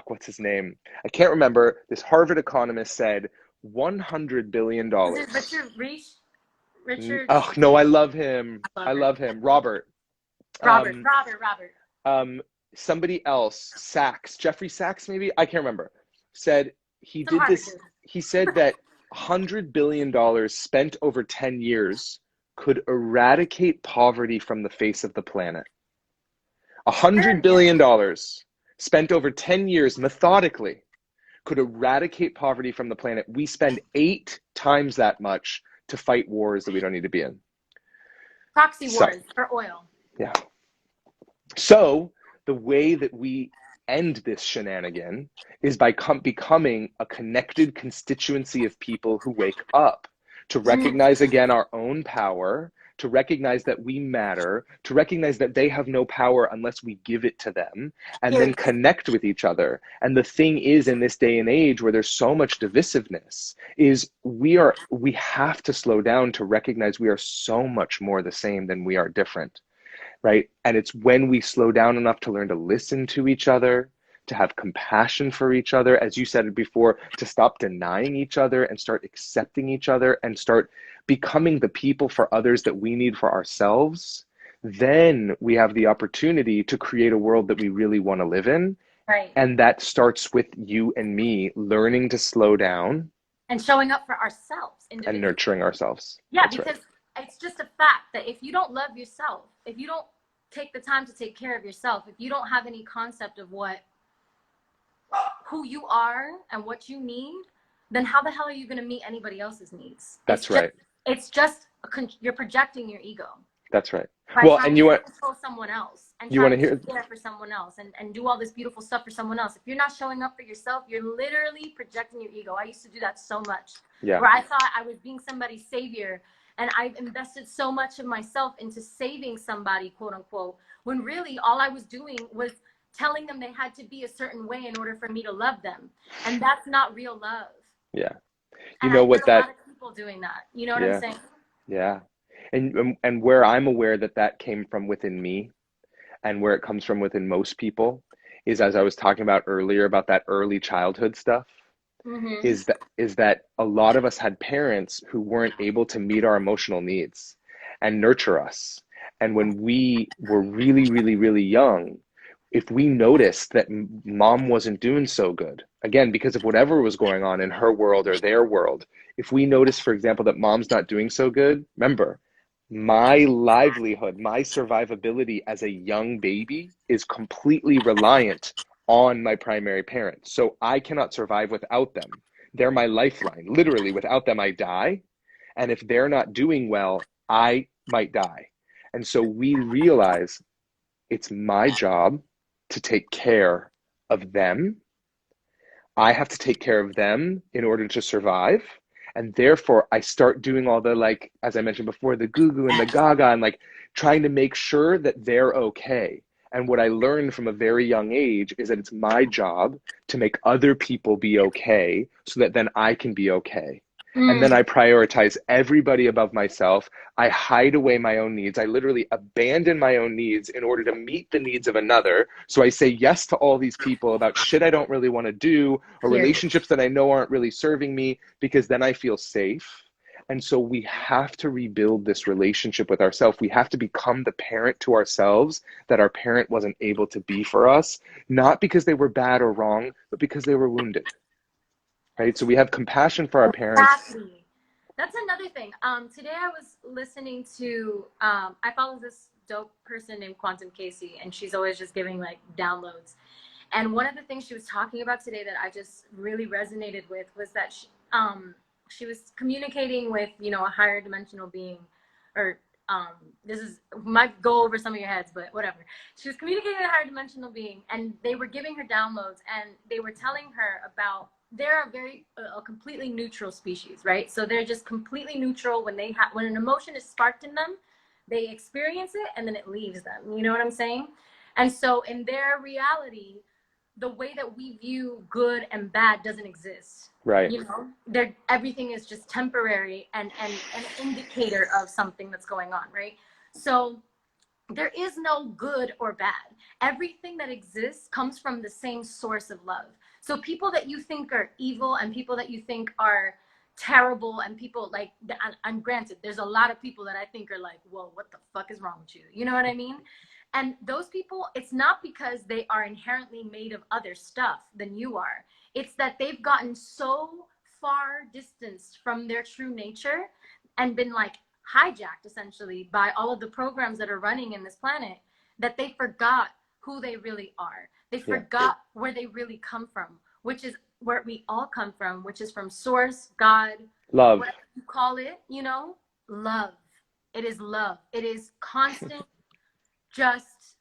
what's his name? I can't remember. This Harvard economist said $100 billion. Is it Richard? Oh, no, I love him. I love him. Robert. Robert. Somebody else, Jeffrey Sachs, maybe? I can't remember. Said he Some did Harvard this. dude. He said that $100 billion spent over 10 years could eradicate poverty from the face of the planet. $100 billion spent over 10 years methodically could eradicate poverty from the planet. We spend 8 times that much to fight wars that we don't need to be in. Proxy wars for oil. Yeah. So the way that we end this shenanigan is by becoming a connected constituency of people who wake up to recognize again our own power, to recognize that we matter, to recognize that they have no power unless we give it to them, and then connect with each other. And the thing is, in this day and age where there's so much divisiveness, is we have to slow down to recognize we are so much more the same than we are different, right? And it's when we slow down enough to learn to listen to each other, to have compassion for each other, as you said before, to stop denying each other and start accepting each other and start becoming the people for others that we need for ourselves, then we have the opportunity to create a world that we really want to live in. Right. And that starts with you and me learning to slow down. And showing up for ourselves. And nurturing ourselves. Yeah, That's because right. it's just a fact that if you don't love yourself, if you don't take the time to take care of yourself, if you don't have any concept of who you are and what you need, then how the hell are you going to meet anybody else's needs? That's right. It's just you're projecting your ego. That's right. by Well, trying and to control someone else and you want trying to to hear, be there for someone else and do all this beautiful stuff for someone else. If you're not showing up for yourself, you're literally projecting your ego. I used to do that so much, yeah, where I thought I was being somebody's savior, and I invested so much of myself into saving somebody, quote unquote, when really all I was doing was telling them they had to be a certain way in order for me to love them. And that's not real love. yeah. You And know I hear what a lot that, of people doing that. You know what I'm yeah, saying? yeah. And where I'm aware that that came from within me and where it comes from within most people is, as I was talking about earlier about that early childhood stuff, Mm-hmm. is that a lot of us had parents who weren't able to meet our emotional needs and nurture us. And when we were really, really, really young, if we noticed that mom wasn't doing so good, again, because of whatever was going on in her world or their world, if we notice, for example, that mom's not doing so good, remember, my livelihood, my survivability as a young baby is completely reliant on my primary parents. So I cannot survive without them. They're my lifeline. Literally, without them, I die. And if they're not doing well, I might die. And so we realize it's my job to take care of them. I have to take care of them in order to survive. And therefore, I start doing all the, like, as I mentioned before, the goo goo and the gaga, and like trying to make sure that they're okay. And what I learned from a very young age is that it's my job to make other people be okay so that then I can be okay. And then Mm. I prioritize everybody above myself. I hide away my own needs. I literally abandon my own needs in order to meet the needs of another. So I say yes to all these people about shit I don't really want to do, or Period. relationships that I know aren't really serving me, because then I feel safe. And so we have to rebuild this relationship with ourselves. We have to become the parent to ourselves that our parent wasn't able to be for us, not because they were bad or wrong, but because they were wounded. Right? So we have compassion for our parents. Exactly. That's another thing. Today I was listening to I follow this dope person named Quantum Casey, and she's always just giving like downloads. And one of the things she was talking about today that I just really resonated with was that she was communicating with, you know, a higher dimensional being, or this is might go over some of your heads, but whatever. She was communicating with a higher dimensional being, and they were giving her downloads, and they were telling her about they're a completely neutral species, right? So they're just completely neutral when when an emotion is sparked in them, they experience it and then it leaves them. You know what I'm saying? And so in their reality, the way that we view good and bad doesn't exist. Right. You know, everything is just temporary and an indicator of something that's going on, right? So there is no good or bad. Everything that exists comes from the same source of love. So people that you think are evil and people that you think are terrible and people like, and granted, there's a lot of people that I think are like, whoa, what the fuck is wrong with you? You know what I mean? And those people, it's not because they are inherently made of other stuff than you are. It's that they've gotten so far distanced from their true nature and been like hijacked essentially by all of the programs that are running in this planet, that they forgot who they really are. They Yeah. forgot where they really come from, which is where we all come from, which is from source, God, Love. whatever you call it, you know, love. It is love. It is constant, just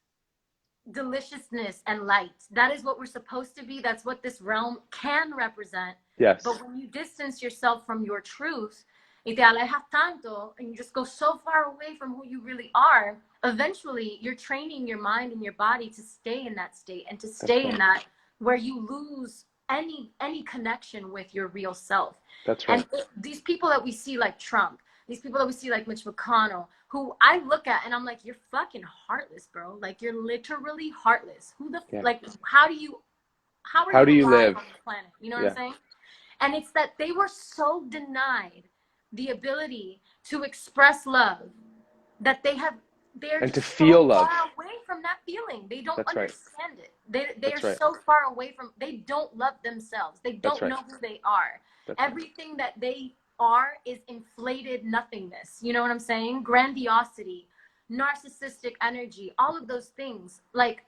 deliciousness and light. That is what we're supposed to be. That's what this realm can represent. Yes. But when you distance yourself from your truth, y te alejas tanto, and you just go so far away from who you really are, eventually you're training your mind and your body to stay in that state and to That's stay in right. that where you lose any connection with your real self. That's And right. these people that we see like Trump, these people that we see like Mitch McConnell, who I look at and I'm like, you're fucking heartless, bro. Like you're literally heartless. Who the Yeah. like? How are How you do you alive live? on this planet? You know what I'm Yeah. saying? And it's that they were so denied the ability to express love that they're And to just so feel love. far away from that feeling. They don't That's right. understand it. They are That's right. so far away from, they don't love themselves. They That's don't right. know who they are. That's right. Everything that they are is inflated nothingness. You know what I'm saying? Grandiosity, narcissistic energy, all of those things. Like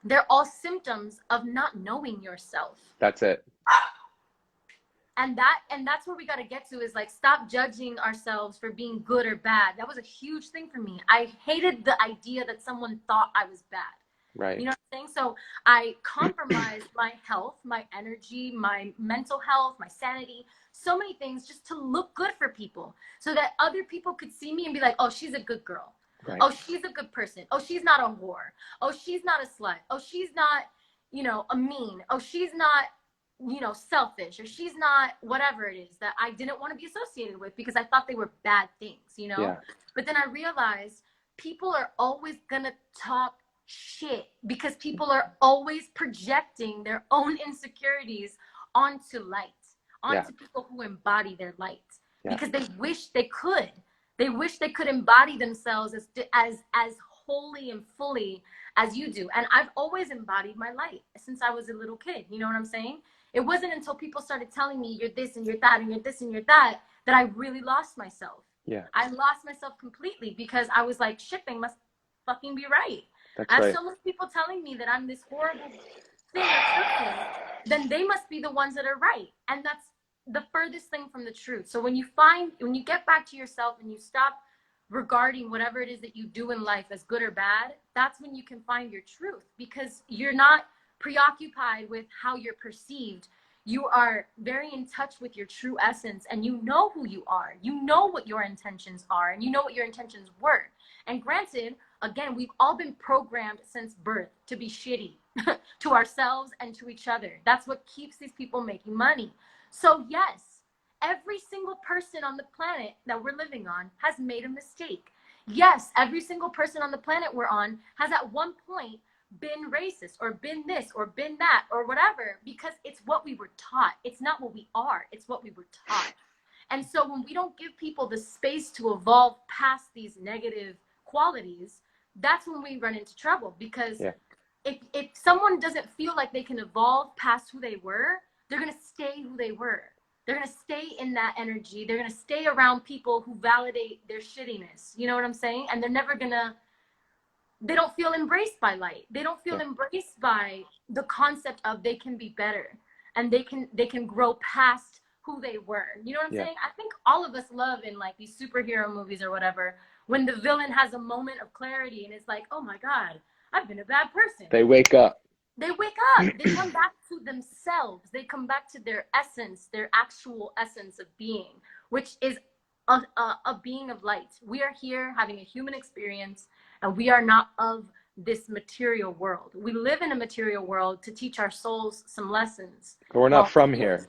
they're all symptoms of not knowing yourself. That's it. And that's where we got to get to, is like, stop judging ourselves for being good or bad. That was a huge thing for me. I hated the idea that someone thought I was bad. Right. You know what I'm saying? So I compromised my health, my energy, my mental health, my sanity, so many things, just to look good for people, so that other people could see me and be like, oh, she's a good girl. Right. Oh, she's a good person. Oh, she's not a whore. Oh, she's not a slut. Oh, she's not, you know, a mean. Oh, she's not, you know, selfish, or she's not whatever it is that I didn't want to be associated with, because I thought they were bad things, you know? Yeah. But then I realized people are always gonna talk shit, because people are always projecting their own insecurities onto light, onto people who embody their light, because they wish they could. They wish they could embody themselves as wholly and fully as you do. And I've always embodied my light since I was a little kid. You know what I'm saying? It wasn't until people started telling me you're this and you're that and you're this and you're that, that I really lost myself. Yeah. I lost myself completely, because I was like, shit, they must fucking be right. That's I have right. so many people telling me that I'm this horrible thing or person, then they must be the ones that are right. And that's the furthest thing from the truth. So when you get back to yourself and you stop regarding whatever it is that you do in life as good or bad, that's when you can find your truth, because you're not preoccupied with how you're perceived. You are very in touch with your true essence, and you know who you are. You know what your intentions are, and you know what your intentions were. And granted, again, we've all been programmed since birth to be shitty to ourselves and to each other. That's what keeps these people making money. So yes, every single person on the planet that we're living on has made a mistake. Yes, every single person on the planet we're on has at one point been racist, or been this, or been that, or whatever, because it's what we were taught. It's not what we are, it's what we were taught. And so when we don't give people the space to evolve past these negative qualities, that's when we run into trouble. Because if someone doesn't feel like they can evolve past who they were, they're going to stay who they were. They're going to stay in that energy. They're going to stay around people who validate their shittiness. You know what I'm saying? And they're never going to, they don't feel embraced by light. They don't feel embraced by the concept of they can be better, and they can grow past who they were. You know what I'm saying? I think all of us love, in like these superhero movies or whatever, when the villain has a moment of clarity and it's like, oh my God, I've been a bad person. They wake up. They wake up. They come back to themselves. They come back to their essence, their actual essence of being, which is a being of light. We are here having a human experience, and we are not of this material world. We live in a material world to teach our souls some lessons. But we're not from here.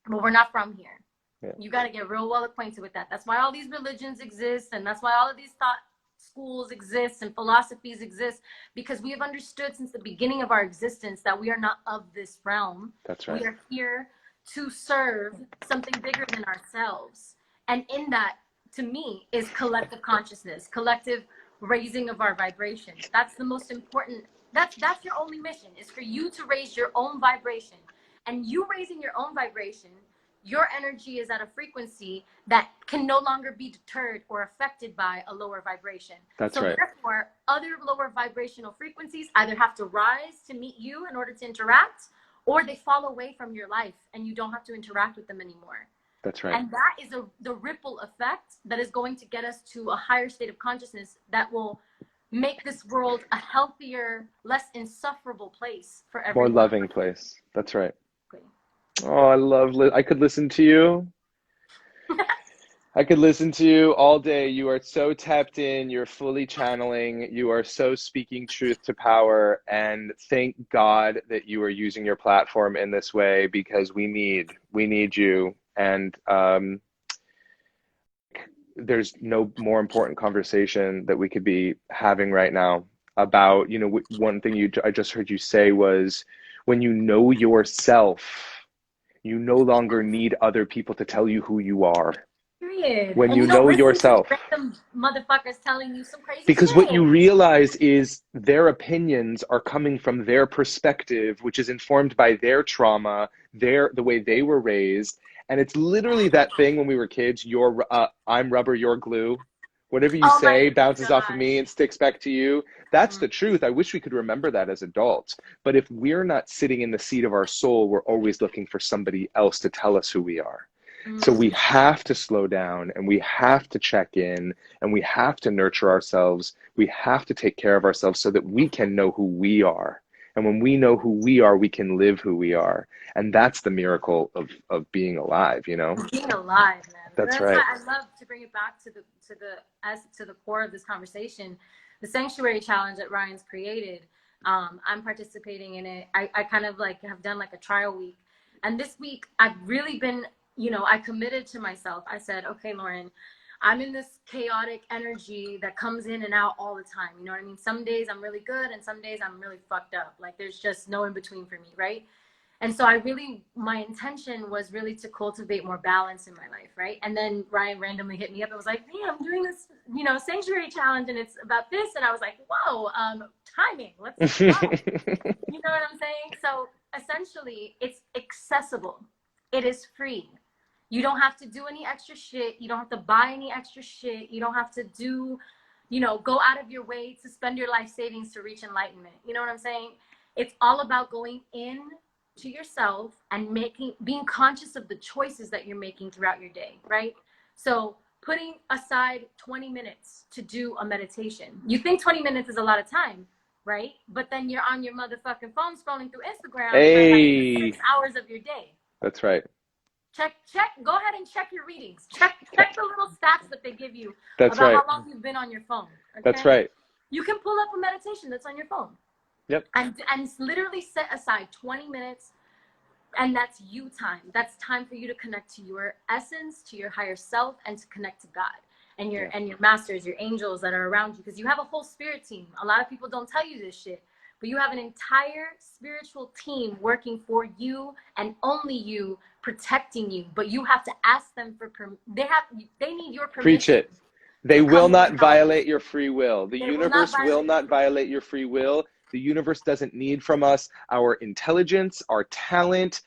But we're not from here. Yeah. You got to get real well acquainted with that. That's why all these religions exist, and that's why all of these thought schools exist and philosophies exist, because we have understood since the beginning of our existence that we are not of this realm. That's right. We are here to serve something bigger than ourselves. And in that, to me, is collective consciousness, collective raising of our vibration. That's the most important. That's your only mission, is for you to raise your own vibration. And you raising your own vibration, your energy is at a frequency that can no longer be deterred or affected by a lower vibration. That's right. So therefore, other lower vibrational frequencies either have to rise to meet you in order to interact, or they fall away from your life and you don't have to interact with them anymore. That's right. And that is the ripple effect that is going to get us to a higher state of consciousness that will make this world a healthier, less insufferable place for everyone. More loving place. That's right. Oh, I could listen to you. I could listen to you all day. You are so tapped in. You're fully channeling. You are so speaking truth to power. And thank God that you are using your platform in this way, because we need you. And there's no more important conversation that we could be having right now about, you know, one thing I just heard you say was, when you know yourself, you no longer need other people to tell you who you are. Period. When and you know yourself. Random motherfuckers telling you some crazy because shit. what you realize is their opinions are coming from their perspective, which is informed by their trauma, the way they were raised. And it's literally that thing when we were kids, I'm rubber, you're glue. Whatever you Oh say my bounces off of God. me and sticks back to you. That's Mm, the truth. I wish we could remember that as adults. But if we're not sitting in the seat of our soul, we're always looking for somebody else to tell us who we are. So we mm. have to slow down and we have to check in and we have to nurture ourselves. We have to take care of ourselves so that we can know who we are. And when we know who we are, we can live who we are. And that's the miracle of being alive, you know? Being alive, man. That's That's why right. I love to bring it back to the core of this conversation, the sanctuary challenge that Ryan's created. I'm participating in it. I kind of like have done like a trial week, and this week I've really been, I committed to myself. I said, okay, Lauren, I'm in this chaotic energy that comes in and out all the time. You know what I mean? Some days I'm really good, and some days I'm really fucked up. Like there's just no in between for me, right? And so my intention was really to cultivate more balance in my life, right? And then Ryan randomly hit me up and was like, hey, I'm doing this, sanctuary challenge and it's about this. And I was like, whoa, timing, let's go. You know what I'm saying? So essentially it's accessible. It is free. You don't have to do any extra shit. You don't have to buy any extra shit. You don't have to go out of your way to spend your life savings to reach enlightenment. You know what I'm saying? It's all about going in to yourself and being conscious of the choices that you're making throughout your day, right? So putting aside 20 minutes to do a meditation. You think 20 minutes is a lot of time, right? But then you're on your motherfucking phone scrolling through Instagram for like Hey, 6 hours of your day. that's right. Check, go ahead and check your readings. Check the little stats that they give you That's about right. how long you've been on your phone. That's Okay? right. You can pull up a meditation that's on your phone. Yep. And literally set aside 20 minutes, and that's you time. That's time for you to connect to your essence, to your higher self, and to connect to God and your masters, your angels that are around you, because you have a whole spirit team. A lot of people don't tell you this shit, but you have an entire spiritual team working for you and only you, protecting you. But you have to ask them for they need your Preach permission it. They to will come to not your house. violate your free will. The They will not universe will violate your not free will. violate your free will. The universe doesn't need from us our intelligence, our talent,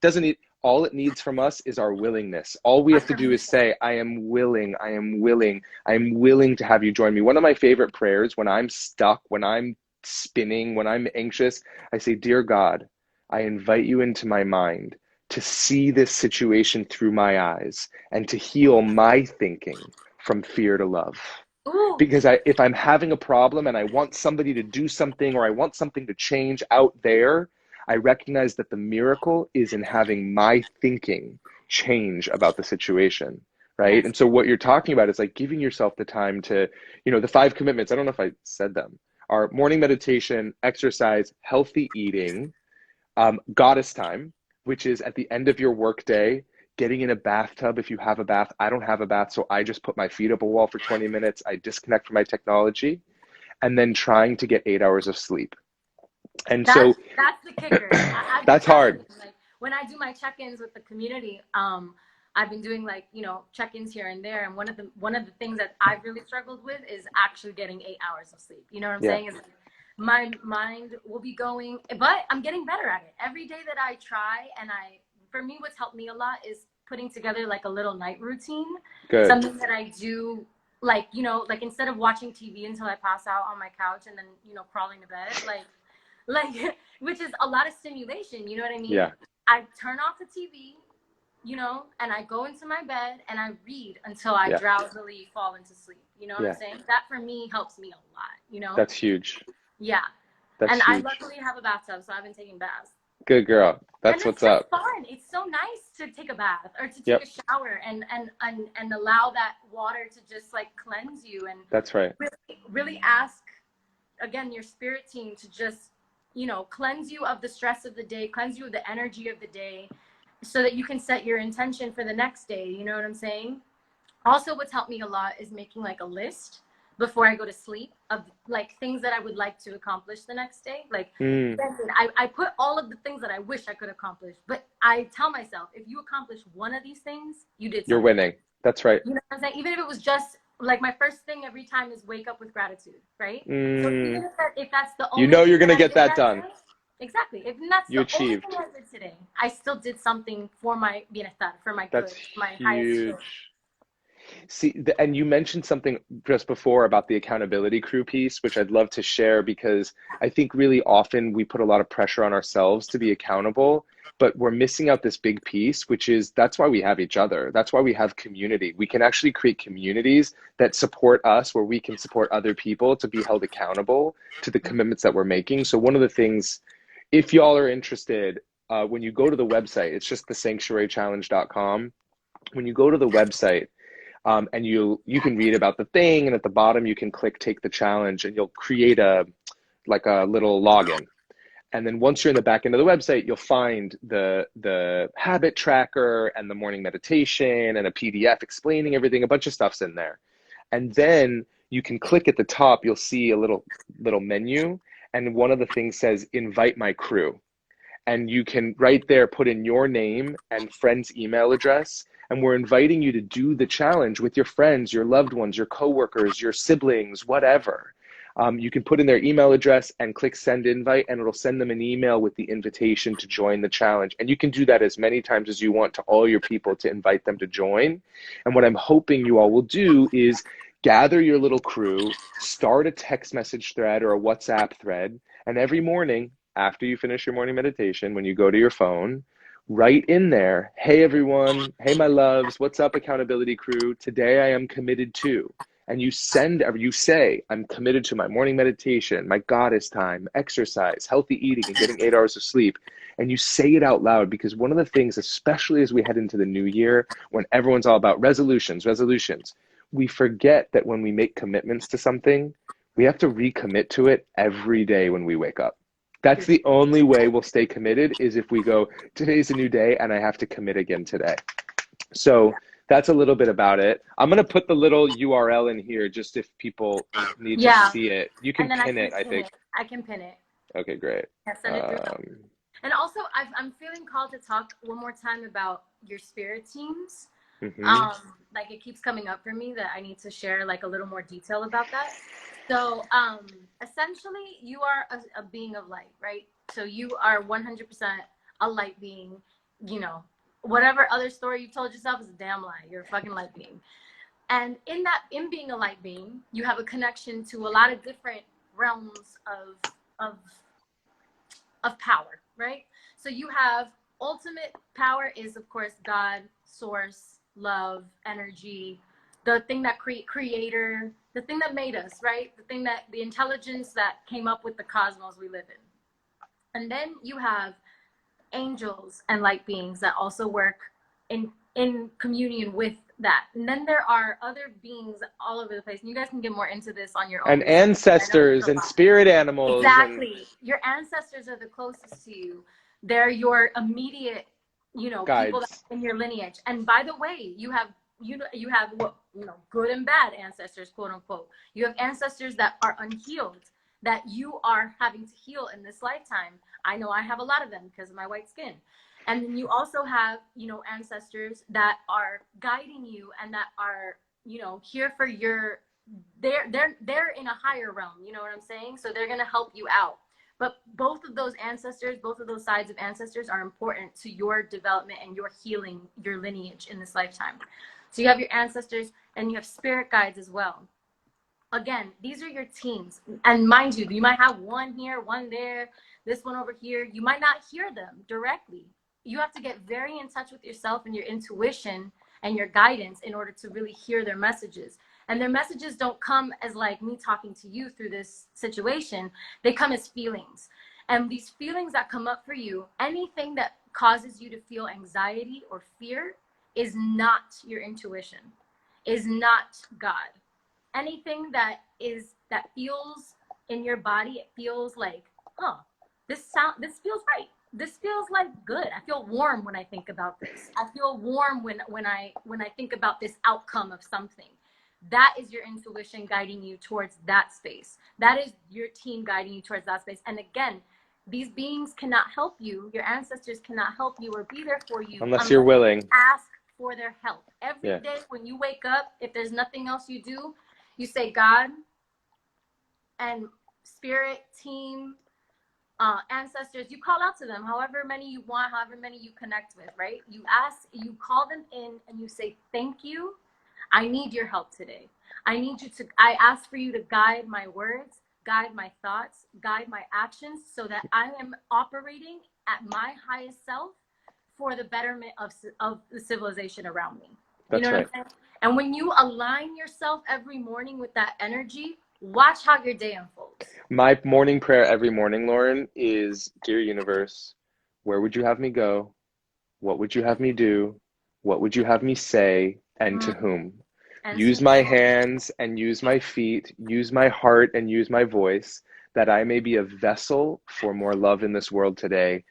doesn't need all it needs from us is our willingness. All we Our have to do is permission. say, I am willing, I am willing, I am willing to have you join me. One of my favorite prayers when I'm stuck, when I'm spinning, when I'm anxious, I say, Dear God, I invite you into my mind to see this situation through my eyes and to heal my thinking from fear to love. Ooh, Because if I'm having a problem and I want somebody to do something or I want something to change out there, I recognize that the miracle is in having my thinking change about the situation, right? yes. And so what you're talking about is like giving yourself the time to, the 5 commitments, I don't know if I said them, are morning meditation, exercise, healthy eating, goddess time, which is at the end of your workday, getting in a bathtub if you have a bath. I don't have a bath, so I just put my feet up a wall for 20 minutes. I disconnect from my technology, and then trying to get 8 hours of sleep. And That's so that's the kicker. I've been that's telling hard. you, like when I do my check-ins with the community, I've been doing like check-ins here and there, and one of the things that I've really struggled with is actually getting 8 hours of sleep. You know what I'm Yeah. saying? Is like, my mind will be going, but I'm getting better at it every day that I try. And for me, what's helped me a lot is putting together like a little night routine, Good. something that I do. Like, like instead of watching TV until I pass out on my couch and then, crawling to bed, like which is a lot of stimulation, you know what I mean? Yeah. I turn off the TV, and I go into my bed and I read until I Yeah. drowsily fall into sleep. You know what I'm Yeah. saying? That for me helps me a lot. That's huge. Yeah. That's And I huge. luckily have a bathtub, so I've been taking baths. Good girl. And That's it's what's just up. fun. It's so nice to take a bath or to take a Yep. shower and allow that water to just like cleanse you and That's right. really, really ask again your spirit team to just cleanse you of the stress of the day, cleanse you of the energy of the day, so that you can set your intention for the next day. You know what I'm saying? Also, what's helped me a lot is making like a list before I go to sleep of like things that I would like to accomplish the next day. Like Mm. I put all of the things that I wish I could accomplish, but I tell myself, if you accomplish one of these things, you did You're something. winning. That's right. You know what I'm saying? Even if it was just like my first thing every time is wake up with gratitude, right? So even Mm. if that's the You only know thing you're that gonna I get did that that done. day, exactly. If that's You the only thing achieved. I did today, I still did something for my bienestar, for my That's good, my highest good. huge. See, and you mentioned something just before about the accountability crew piece, which I'd love to share because I think really often we put a lot of pressure on ourselves to be accountable, but we're missing out this big piece, which is that's why we have each other. That's why we have community. We can actually create communities that support us, where we can support other people to be held accountable to the commitments that we're making. So one of the things, if y'all are interested, when you go to the website, it's just thesanctuarychallenge.com. When you go to the website, and you can read about the thing, and at the bottom you can click take the challenge, and you'll create a like a little login. And then once you're in the back end of the website, you'll find the habit tracker and the morning meditation and a PDF explaining everything. A bunch of stuff's in there. And then you can click at the top, you'll see a little menu, and one of the things says invite my crew. And you can right there put in your name and friend's email address. And we're inviting you to do the challenge with your friends, your loved ones, your coworkers, your siblings, whatever. You can put in their email address and click send invite, and it'll send them an email with the invitation to join the challenge. And you can do that as many times as you want to all your people to invite them to join. And what I'm hoping you all will do is gather your little crew, start a text message thread or a WhatsApp thread, and every morning after you finish your morning meditation, when you go to your phone, write in there, hey everyone, hey my loves, what's up accountability crew? Today I am committed to. And you say, I'm committed to my morning meditation, my goddess time, exercise, healthy eating, and getting 8 hours of sleep. And you say it out loud, because one of the things, especially as we head into the new year, when everyone's all about resolutions, we forget that when we make commitments to something, we have to recommit to it every day when we wake up. That's the only way we'll stay committed, is if we go, today's a new day and I have to commit again today. So that's a little bit about it. I'm going to put the little URL in here just if people need to see it. You can pin it, I think. I can pin it. Okay, great. Send it through. And also, I'm feeling called to talk one more time about your spirit teams. Like it keeps coming up for me that I need to share like a little more detail about that. So essentially you are a being of light, right? So you are 100% a light being. You know, whatever other story you told yourself is a damn lie. You're a fucking light being. And in being a light being, you have a connection to a lot of different realms of power, right? So you have ultimate power is of course God, source, love, energy, the thing that creator, the thing that made us, right? The intelligence that came up with the cosmos we live in. And then you have angels and light beings that also work in communion with that. And then there are other beings all over the place. And you guys can get more into this on your own. And ancestors and spirit animals. Exactly. Your ancestors are the closest to you. They're your immediate, guides. People in your lineage. And by the way, you have what, good and bad ancestors, quote unquote. You have ancestors that are unhealed, that you are having to heal in this lifetime. I know I have a lot of them because of my white skin. And then you also have, ancestors that are guiding you and that are, here for your, they're in a higher realm, you know what I'm saying? So they're going to help you out. But both of those ancestors, both of those sides of ancestors are important to your development and your healing, your lineage in this lifetime. So you have your ancestors and you have spirit guides as well. Again, these are your teams. And mind you might have one here, one there, this one over here. You might not hear them directly. You have to get very in touch with yourself and your intuition and your guidance in order to really hear their messages. And their messages don't come as like me talking to you through this situation. They come as feelings. And these feelings that come up for you, anything that causes you to feel anxiety or fear is not your intuition, is not God. Anything that feels in your body, it feels like, this feels right. This feels like good. I feel warm when I think about this. I feel warm when I think about this outcome of something. That is your intuition guiding you towards that space. That is your team guiding you towards that space. And again, these beings cannot help you. Your ancestors cannot help you or be there for you unless you're willing. You ask for their help. Every day when you wake up, if there's nothing else you do, you say God and spirit, team, ancestors, you call out to them, however many you want, however many you connect with, right? You call them in and you say, thank you. I need your help today. I ask for you to guide my words, guide my thoughts, guide my actions so that I am operating at my highest self for the betterment of the civilization around me. You That's know what right. I'm saying? And when you align yourself every morning with that energy, watch how your day unfolds. My morning prayer every morning, Lauren, is, Dear Universe, where would you have me go? What would you have me do? What would you have me say? And to whom? And Use to my hands and use my feet, use my heart and use my voice, that I may be a vessel for more love in this world today.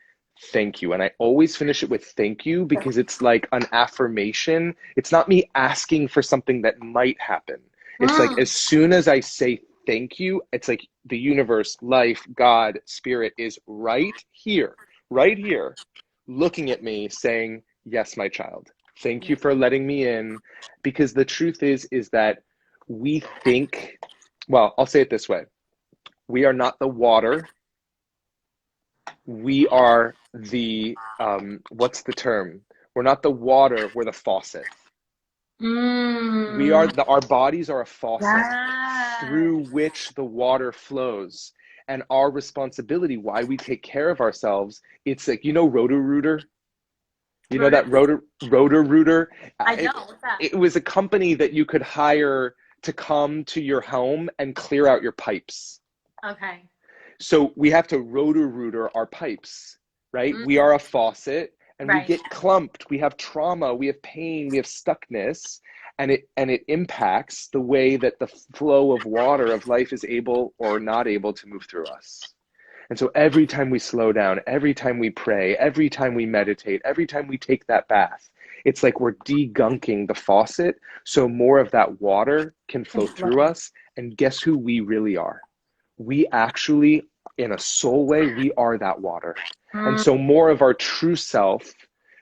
Thank you. And I always finish it with thank you because it's like an affirmation. It's not me asking for something that might happen. It's like as soon as I say thank you, it's like the universe, life, God, spirit is right here, looking at me saying, yes, my child. Thank you for letting me in. Because the truth is that we think, well, I'll say it this way. We are not the water. We are the, what's the term? We're not the water, we're the faucet. Our bodies are a faucet through which the water flows. And our responsibility, why we take care of ourselves, it's like, Roto-Rooter? You know that Roto-Rooter? I know. What's that? It was a company that you could hire to come to your home and clear out your pipes. Okay. So we have to Roto-Rooter our pipes, right? We are a faucet and we get clumped. We have trauma, we have pain, we have stuckness, and it impacts the way that the flow of water of life is able or not able to move through us. And so every time we slow down, every time we pray, every time we meditate, every time we take that bath, it's like we're degunking the faucet so more of that water can flow through us. And guess who we really are? We actually, in a soul way, we are that water. And so more of our true self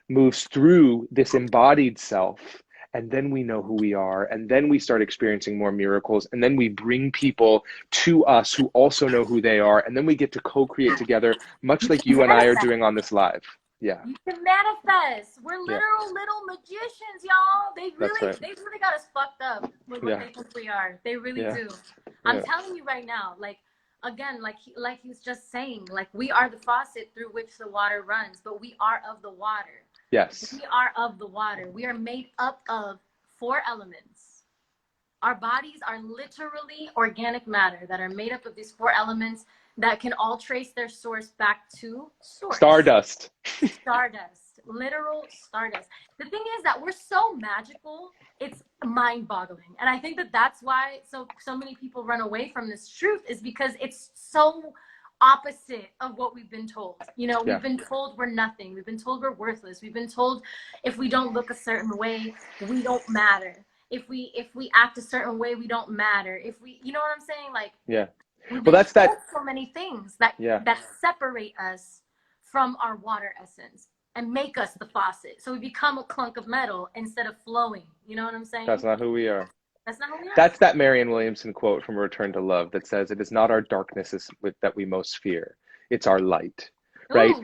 moves through this embodied self. And then we know who we are. And then we start experiencing more miracles. And then we bring people to us who also know who they are. And then we get to co-create together, much like you and I are doing on this live. Yeah. You can manifest. We're literal little magicians, y'all. They really got us fucked up with what they think we are. They really do. I'm telling you right now, like, again, like he's just saying, like, we are the faucet through which the water runs, but we are of the water. Yes. We are of the water. We are made up of 4 elements. Our bodies are literally organic matter that are made up of these 4 elements that can all trace their source back to source. Stardust. Stardust. Literal stardust. The thing is that we're so magical, it's mind-boggling. And I think that that's why so many people run away from this truth, is because it's so opposite of what we've been told. We've been told we're nothing. We've been told we're worthless. We've been told if we don't look a certain way, we don't matter. If we act a certain way, we don't matter. If we, you know what I'm saying? Like, well, that's that. So many things that separate us from our water essence and make us the faucet. So we become a clunk of metal instead of flowing. You know what I'm saying? That's not who we are. That's not who we are. That's that Marianne Williamson quote from Return to Love that says, "It is not our darkness that we most fear; it's our light." Right?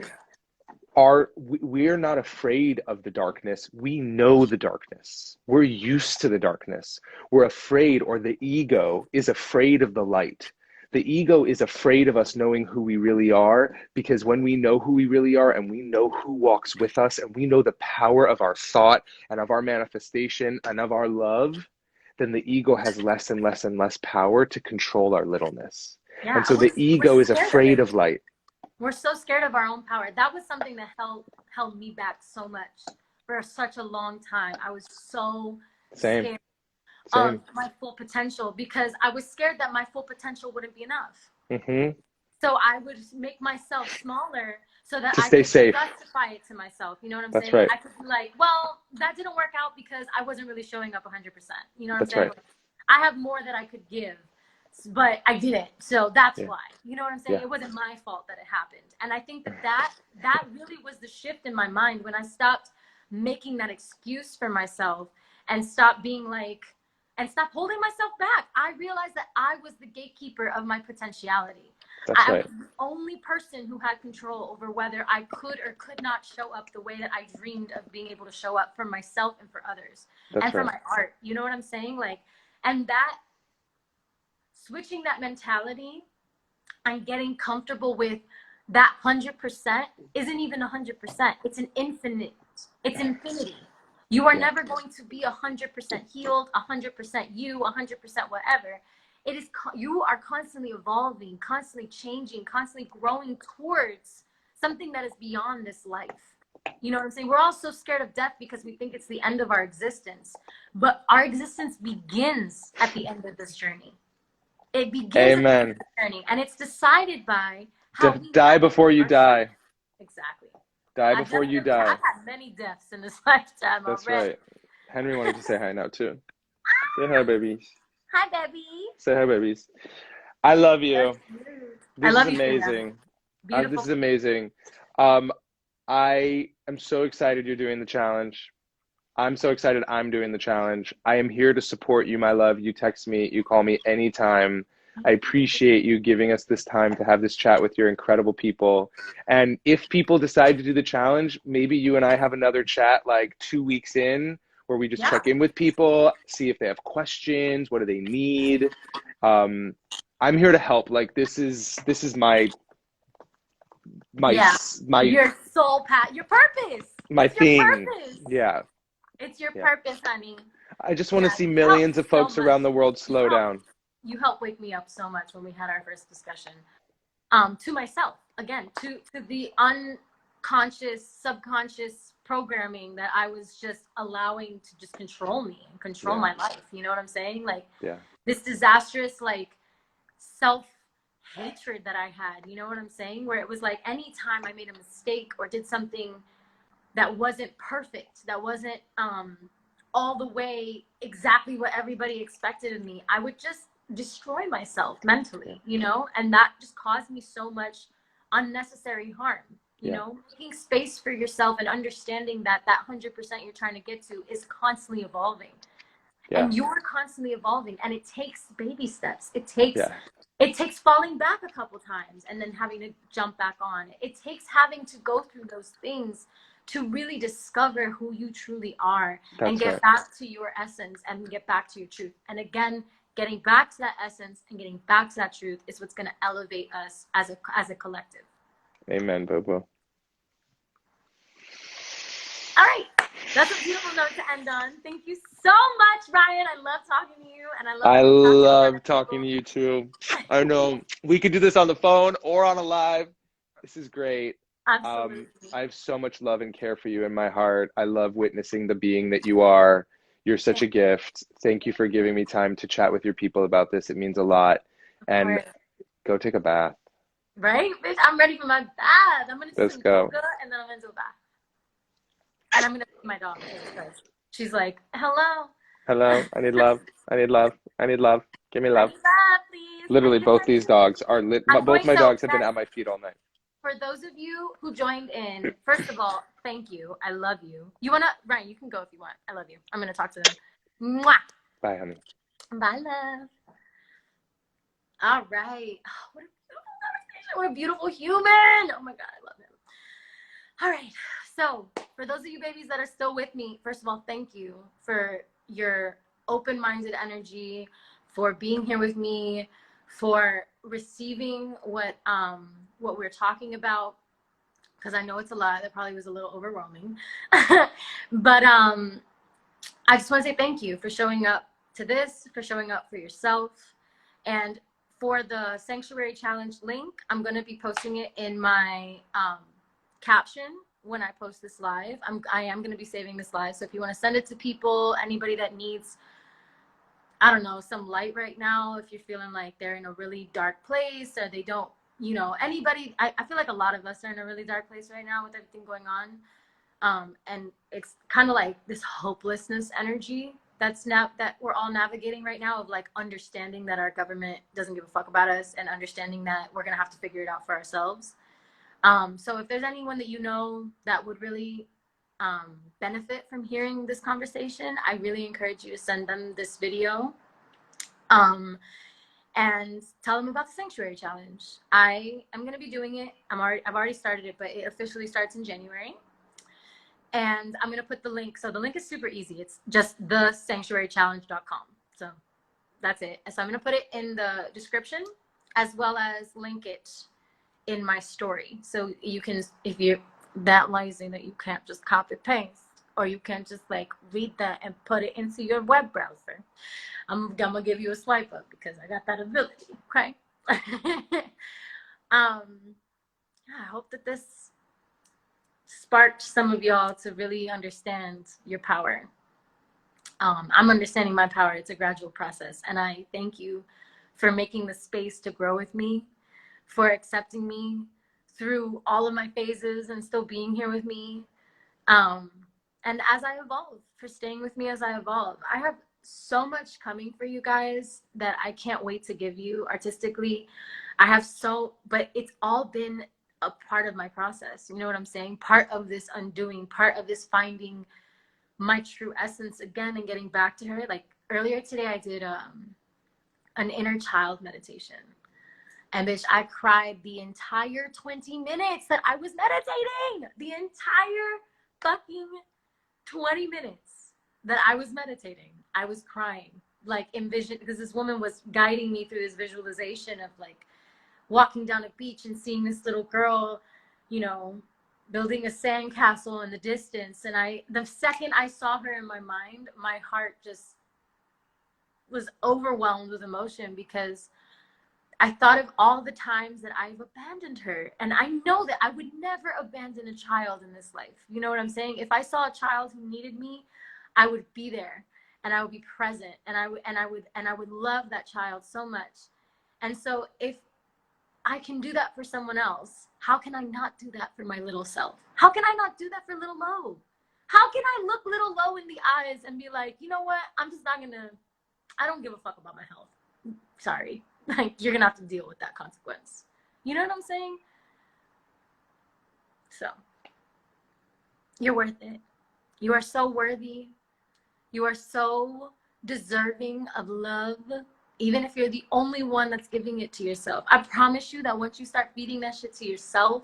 We're not afraid of the darkness. We know the darkness. We're used to the darkness. We're afraid, or the ego is afraid of the light. The ego is afraid of us knowing who we really are, because when we know who we really are and we know who walks with us and we know the power of our thought and of our manifestation and of our love, then the ego has less and less and less power to control our littleness. And so the ego is afraid of light. We're so scared of our own power. That was something that held me back so much for such a long time. I was so scared of my full potential because I was scared that my full potential wouldn't be enough. So I would make myself smaller so that I could justify it to myself. You know what I'm saying? Right. I could be like, well, that didn't work out because I wasn't really showing up 100%. You know what I'm saying? Right. Like, I have more that I could give, but I didn't. So that's why. You know what I'm saying? It wasn't my fault that it happened. And I think that really was the shift in my mind when I stopped making that excuse for myself and stopped being like, and stop holding myself back. I realized that I was the gatekeeper of my potentiality. That's I was right. the only person who had control over whether I could or could not show up the way that I dreamed of being able to show up for myself and for others and That's for right. my art. You know what I'm saying? Like, and that switching that mentality and getting comfortable with that 100% isn't even 100%. It's an infinite. It's infinity. You are Yeah. never going to be 100% healed, 100% you, 100% whatever. It is you are constantly evolving, constantly changing, constantly growing towards something that is beyond this life. You know what I'm saying? We're all so scared of death because we think it's the end of our existence, but our existence begins at the end of this journey. It begins at the end of Amen. the journey, and it's decided by how we Die before navigate you our journey. die. Exactly. Die I before you definitely have die. had many deaths in this lifetime That's already. right. Henry wanted to say hi now too. Say hi, babies. Hi, baby. Say hi, babies. I love you. I This is love you too, man. amazing. This Beautiful. is amazing. Um, I am so excited you're doing the challenge. I'm so excited I'm doing the challenge. I am here to support you, my love. You text me, you call me anytime. I appreciate you giving us this time to have this chat with your incredible people. And if people decide to do the challenge, maybe you and I have another chat like 2 weeks in where we just Yeah. check in with people, see if they have questions, what do they need. I'm here to help. Like this is Yeah. my Your soul path, your purpose. my It's your thing. purpose. Yeah. It's your Yeah. purpose, honey. I just want to Yeah. see You helped millions me of so folks much. around the world slow down. You helped wake me up so much when we had our first discussion. To myself, again, to the unconscious, subconscious programming that I was just allowing to just control me and control Yeah. my life. You know what I'm saying? Like Yeah. this disastrous, like self hatred that I had. You know what I'm saying? Where it was like anytime I made a mistake or did something that wasn't perfect, that wasn't all the way exactly what everybody expected of me, I would just destroy myself mentally, you know, and that just caused me so much unnecessary harm. You know, making space for yourself and understanding that that 100% you're trying to get to is constantly evolving. Yeah. And you're constantly evolving, and it takes baby steps. It takes Yeah. it takes falling back a couple times and then having to jump back on. It takes having to go through those things to really discover who you truly are and That's get right. back to your essence and get back to your truth. And again, getting back to that essence and getting back to that truth is what's going to elevate us as a collective. Amen, Bobo. All right. That's a beautiful note to end on. Thank you so much, Ryan. I love talking to you, and I love talking people. to you too. I know we could do this on the phone or on a live. This is great. Absolutely. I have so much love and care for you in my heart. I love witnessing the being that you are. You're such a gift. Thank you for giving me time to chat with your people about this. It means a lot. And go take a bath. Right, bitch? I'm ready for my bath. I'm gonna do some yoga and then I'm gonna do a bath. And I'm gonna feed my dog because she's like, hello. Hello. I need love. I need love. I need love. Give me love. I need love, please. Literally, both these dogs are both my dogs have been at my feet all night. For those of you who joined in, first of all, thank you. I love you. Ryan, you can go if you want. I love you. I'm gonna talk to them. Mwah. Bye, honey. Bye, love. All right. Oh, what a beautiful conversation. What a beautiful human. Oh my God, I love him. All right. So for those of you babies that are still with me, first of all, thank you for your open-minded energy, for being here with me, for receiving what we're talking about, because I know it's a lot. That probably was a little overwhelming. But I just want to say thank you for showing up to this, for showing up for yourself. And for the Sanctuary Challenge link, I'm going to be posting it in my caption when I post this live. I am going to be saving this live. So if you want to send it to people, anybody that needs, I don't know, some light right now, if you're feeling like they're in a really dark place or they don't, you know, anybody, I feel like a lot of us are in a really dark place right now with everything going on. And it's kind of like this hopelessness energy that we're all navigating right now, of like understanding that our government doesn't give a fuck about us and understanding that we're going to have to figure it out for ourselves. So if there's anyone that you know that would really benefit from hearing this conversation, I really encourage you to send them this video. and tell them about the Sanctuary Challenge. I am going to be doing it. I've already started it, but it officially starts in January. And I'm going to put the link. So the link is super easy. It's just thesanctuarychallenge.com. So that's it. So I'm going to put it in the description as well as link it in my story. So you can, if you're that lazy that you can't just copy paste, or you can't just like read that and put it into your web browser, I'm gonna give you a swipe up because I got that ability. Okay. I hope that this sparked some of y'all to really understand your power. I'm understanding my power. It's a gradual process, and I thank you for making the space to grow with me, for accepting me through all of my phases and still being here with me. And as I evolve, for staying with me as I evolve. I have so much coming for you guys that I can't wait to give you artistically. But it's all been a part of my process. You know what I'm saying? Part of this undoing, part of this finding my true essence again and getting back to her. Like earlier today, I did an inner child meditation. And bitch, I cried the entire 20 minutes that I was meditating. The entire fucking 20 minutes that I was meditating. I was crying, like envision, because this woman was guiding me through this visualization of like walking down a beach and seeing this little girl, you know, building a sandcastle in the distance. And the second I saw her in my mind, my heart just was overwhelmed with emotion because I thought of all the times that I've abandoned her. And I know that I would never abandon a child in this life. You know what I'm saying? If I saw a child who needed me, I would be there and I would be present and I would love that child so much. And so if I can do that for someone else, how can I not do that for my little self? How can I not do that for little Lo? How can I look little Lo in the eyes and be like, you know what? I don't give a fuck about my health. Sorry. Like, you're gonna have to deal with that consequence. You know what I'm saying? So, you're worth it. You are so worthy. You are so deserving of love, even if you're the only one that's giving it to yourself. I promise you that once you start feeding that shit to yourself,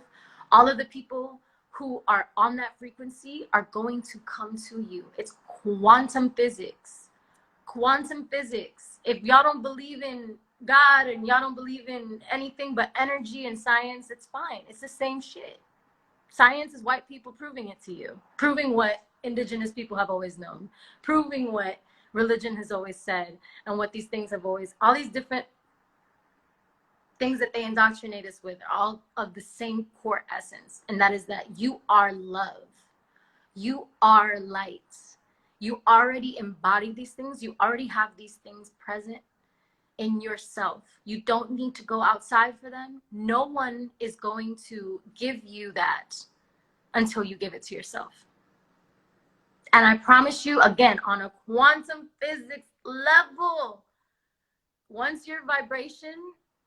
all of the people who are on that frequency are going to come to you. It's quantum physics. Quantum physics. If y'all don't believe in God and y'all don't believe in anything but energy and science, it's fine. It's the same shit. Science is white people proving it to you, proving what indigenous people have always known, proving what religion has always said, and what these things have always, all these different things that they indoctrinate us with are all of the same core essence. And that is that you are love. You are light. You already embody these things. You already have these things present in yourself. You don't need to go outside for them. No one is going to give you that until you give it to yourself. And I promise you, again, on a quantum physics level, once your vibration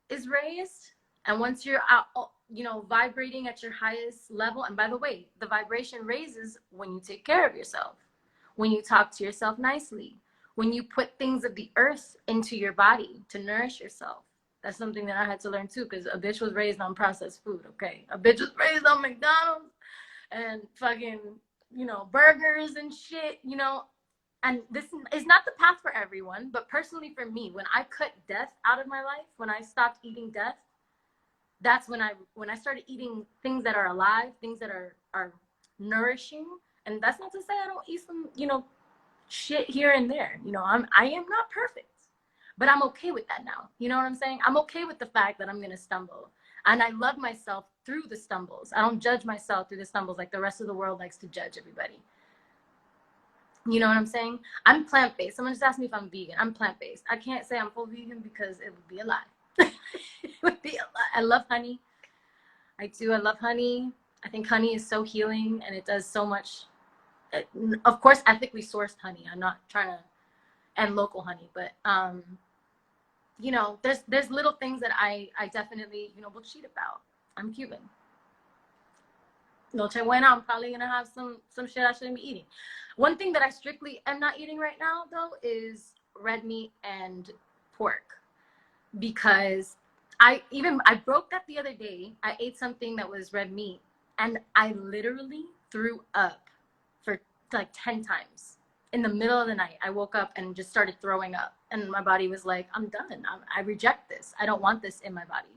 is raised and once you're out, you know, vibrating at your highest level, and by the way, the vibration raises when you take care of yourself, when you talk to yourself nicely, when you put things of the earth into your body to nourish yourself. That's something that I had to learn too, because a bitch was raised on processed food, okay? A bitch was raised on McDonald's and fucking, you know, burgers and shit, you know? And this is not the path for everyone, but personally for me, when I cut death out of my life, when I stopped eating death, that's when I started eating things that are alive, things that are nourishing. And that's not to say I don't eat some, you know, shit here and there. You know, I am not perfect, but I'm okay with that now. You know what I'm saying? I'm okay with the fact that I'm going to stumble. And I love myself through the stumbles. I don't judge myself through the stumbles like the rest of the world likes to judge everybody. You know what I'm saying? I'm plant-based. Someone just asked me if I'm vegan. I'm plant-based. I can't say I'm full vegan because it would be a lie. It would be a lie. I love honey. I do. I love honey. I think honey is so healing and it does so much. Of course, ethically sourced honey. I'm not trying to, and local honey, but you know, there's little things that I definitely, you know, will cheat about. I'm Cuban. Noche buena, I'm probably gonna have some shit I shouldn't be eating. One thing that I strictly am not eating right now though is red meat and pork. because I broke that the other day. I ate something that was red meat, and I literally threw up for like 10 times in the middle of the night. I woke up and just started throwing up, and my body was like, I'm done. I reject this. I don't want this in my body.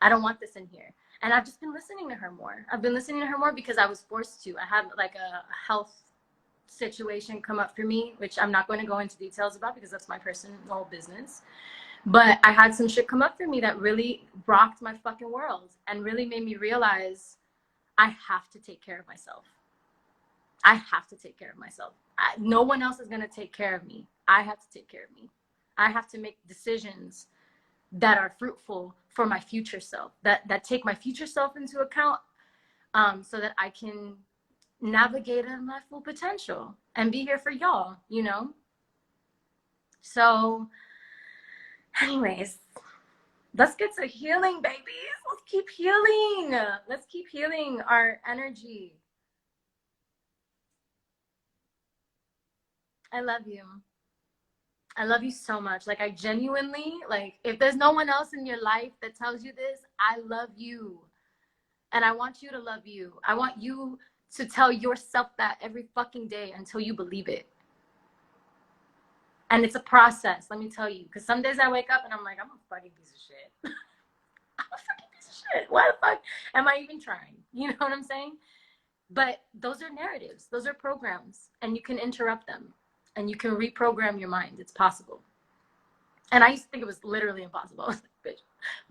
I don't want this in here. And I've just been listening to her more. I've been listening to her more because I was forced to. I had like a health situation come up for me, which I'm not going to go into details about because that's my personal business. But I had some shit come up for me that really rocked my fucking world and really made me realize I have to take care of myself. I have to take care of myself. No one else is going to take care of me. I have to take care of me. I have to make decisions that are fruitful for my future self, that take my future self into account, so that I can navigate in my full potential and be here for y'all, you know? So anyways, let's get to healing, babies. Let's keep healing. Let's keep healing our energy. I love you. I love you so much. Like, I genuinely, like, if there's no one else in your life that tells you this, I love you. And I want you to love you. I want you to tell yourself that every fucking day until you believe it. And it's a process, let me tell you. Because some days I wake up and I'm like, I'm a fucking piece of shit. I'm a fucking piece of shit. Why the fuck am I even trying? You know what I'm saying? But those are narratives. Those are programs. And you can interrupt them. And you can reprogram your mind. It's possible. And I used to think it was literally impossible. I was like, bitch,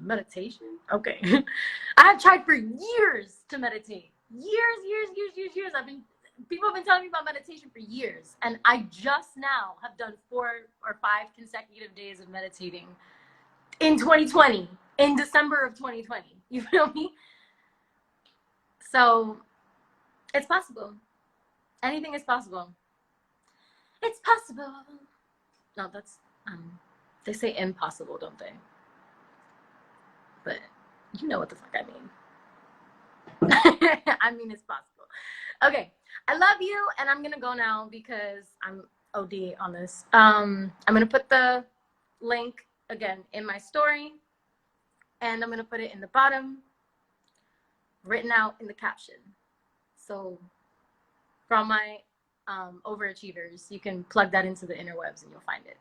meditation? Okay. I have tried for years to meditate. Years. People have been telling me about meditation for years. And I just now have done 4 or 5 consecutive days of meditating in 2020, in December of 2020. You feel me? So it's possible. Anything is possible. It's possible. No, that's, they say impossible, don't they? But you know what the fuck I mean. I mean, it's possible. Okay, I love you, and I'm gonna go now because I'm OD on this. I'm gonna put the link again in my story, and I'm gonna put it in the bottom, written out in the caption. So for all my overachievers, you can plug that into the interwebs and you'll find it.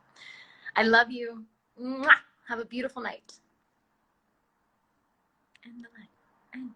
I love you. Mwah! Have a beautiful night. And the light. And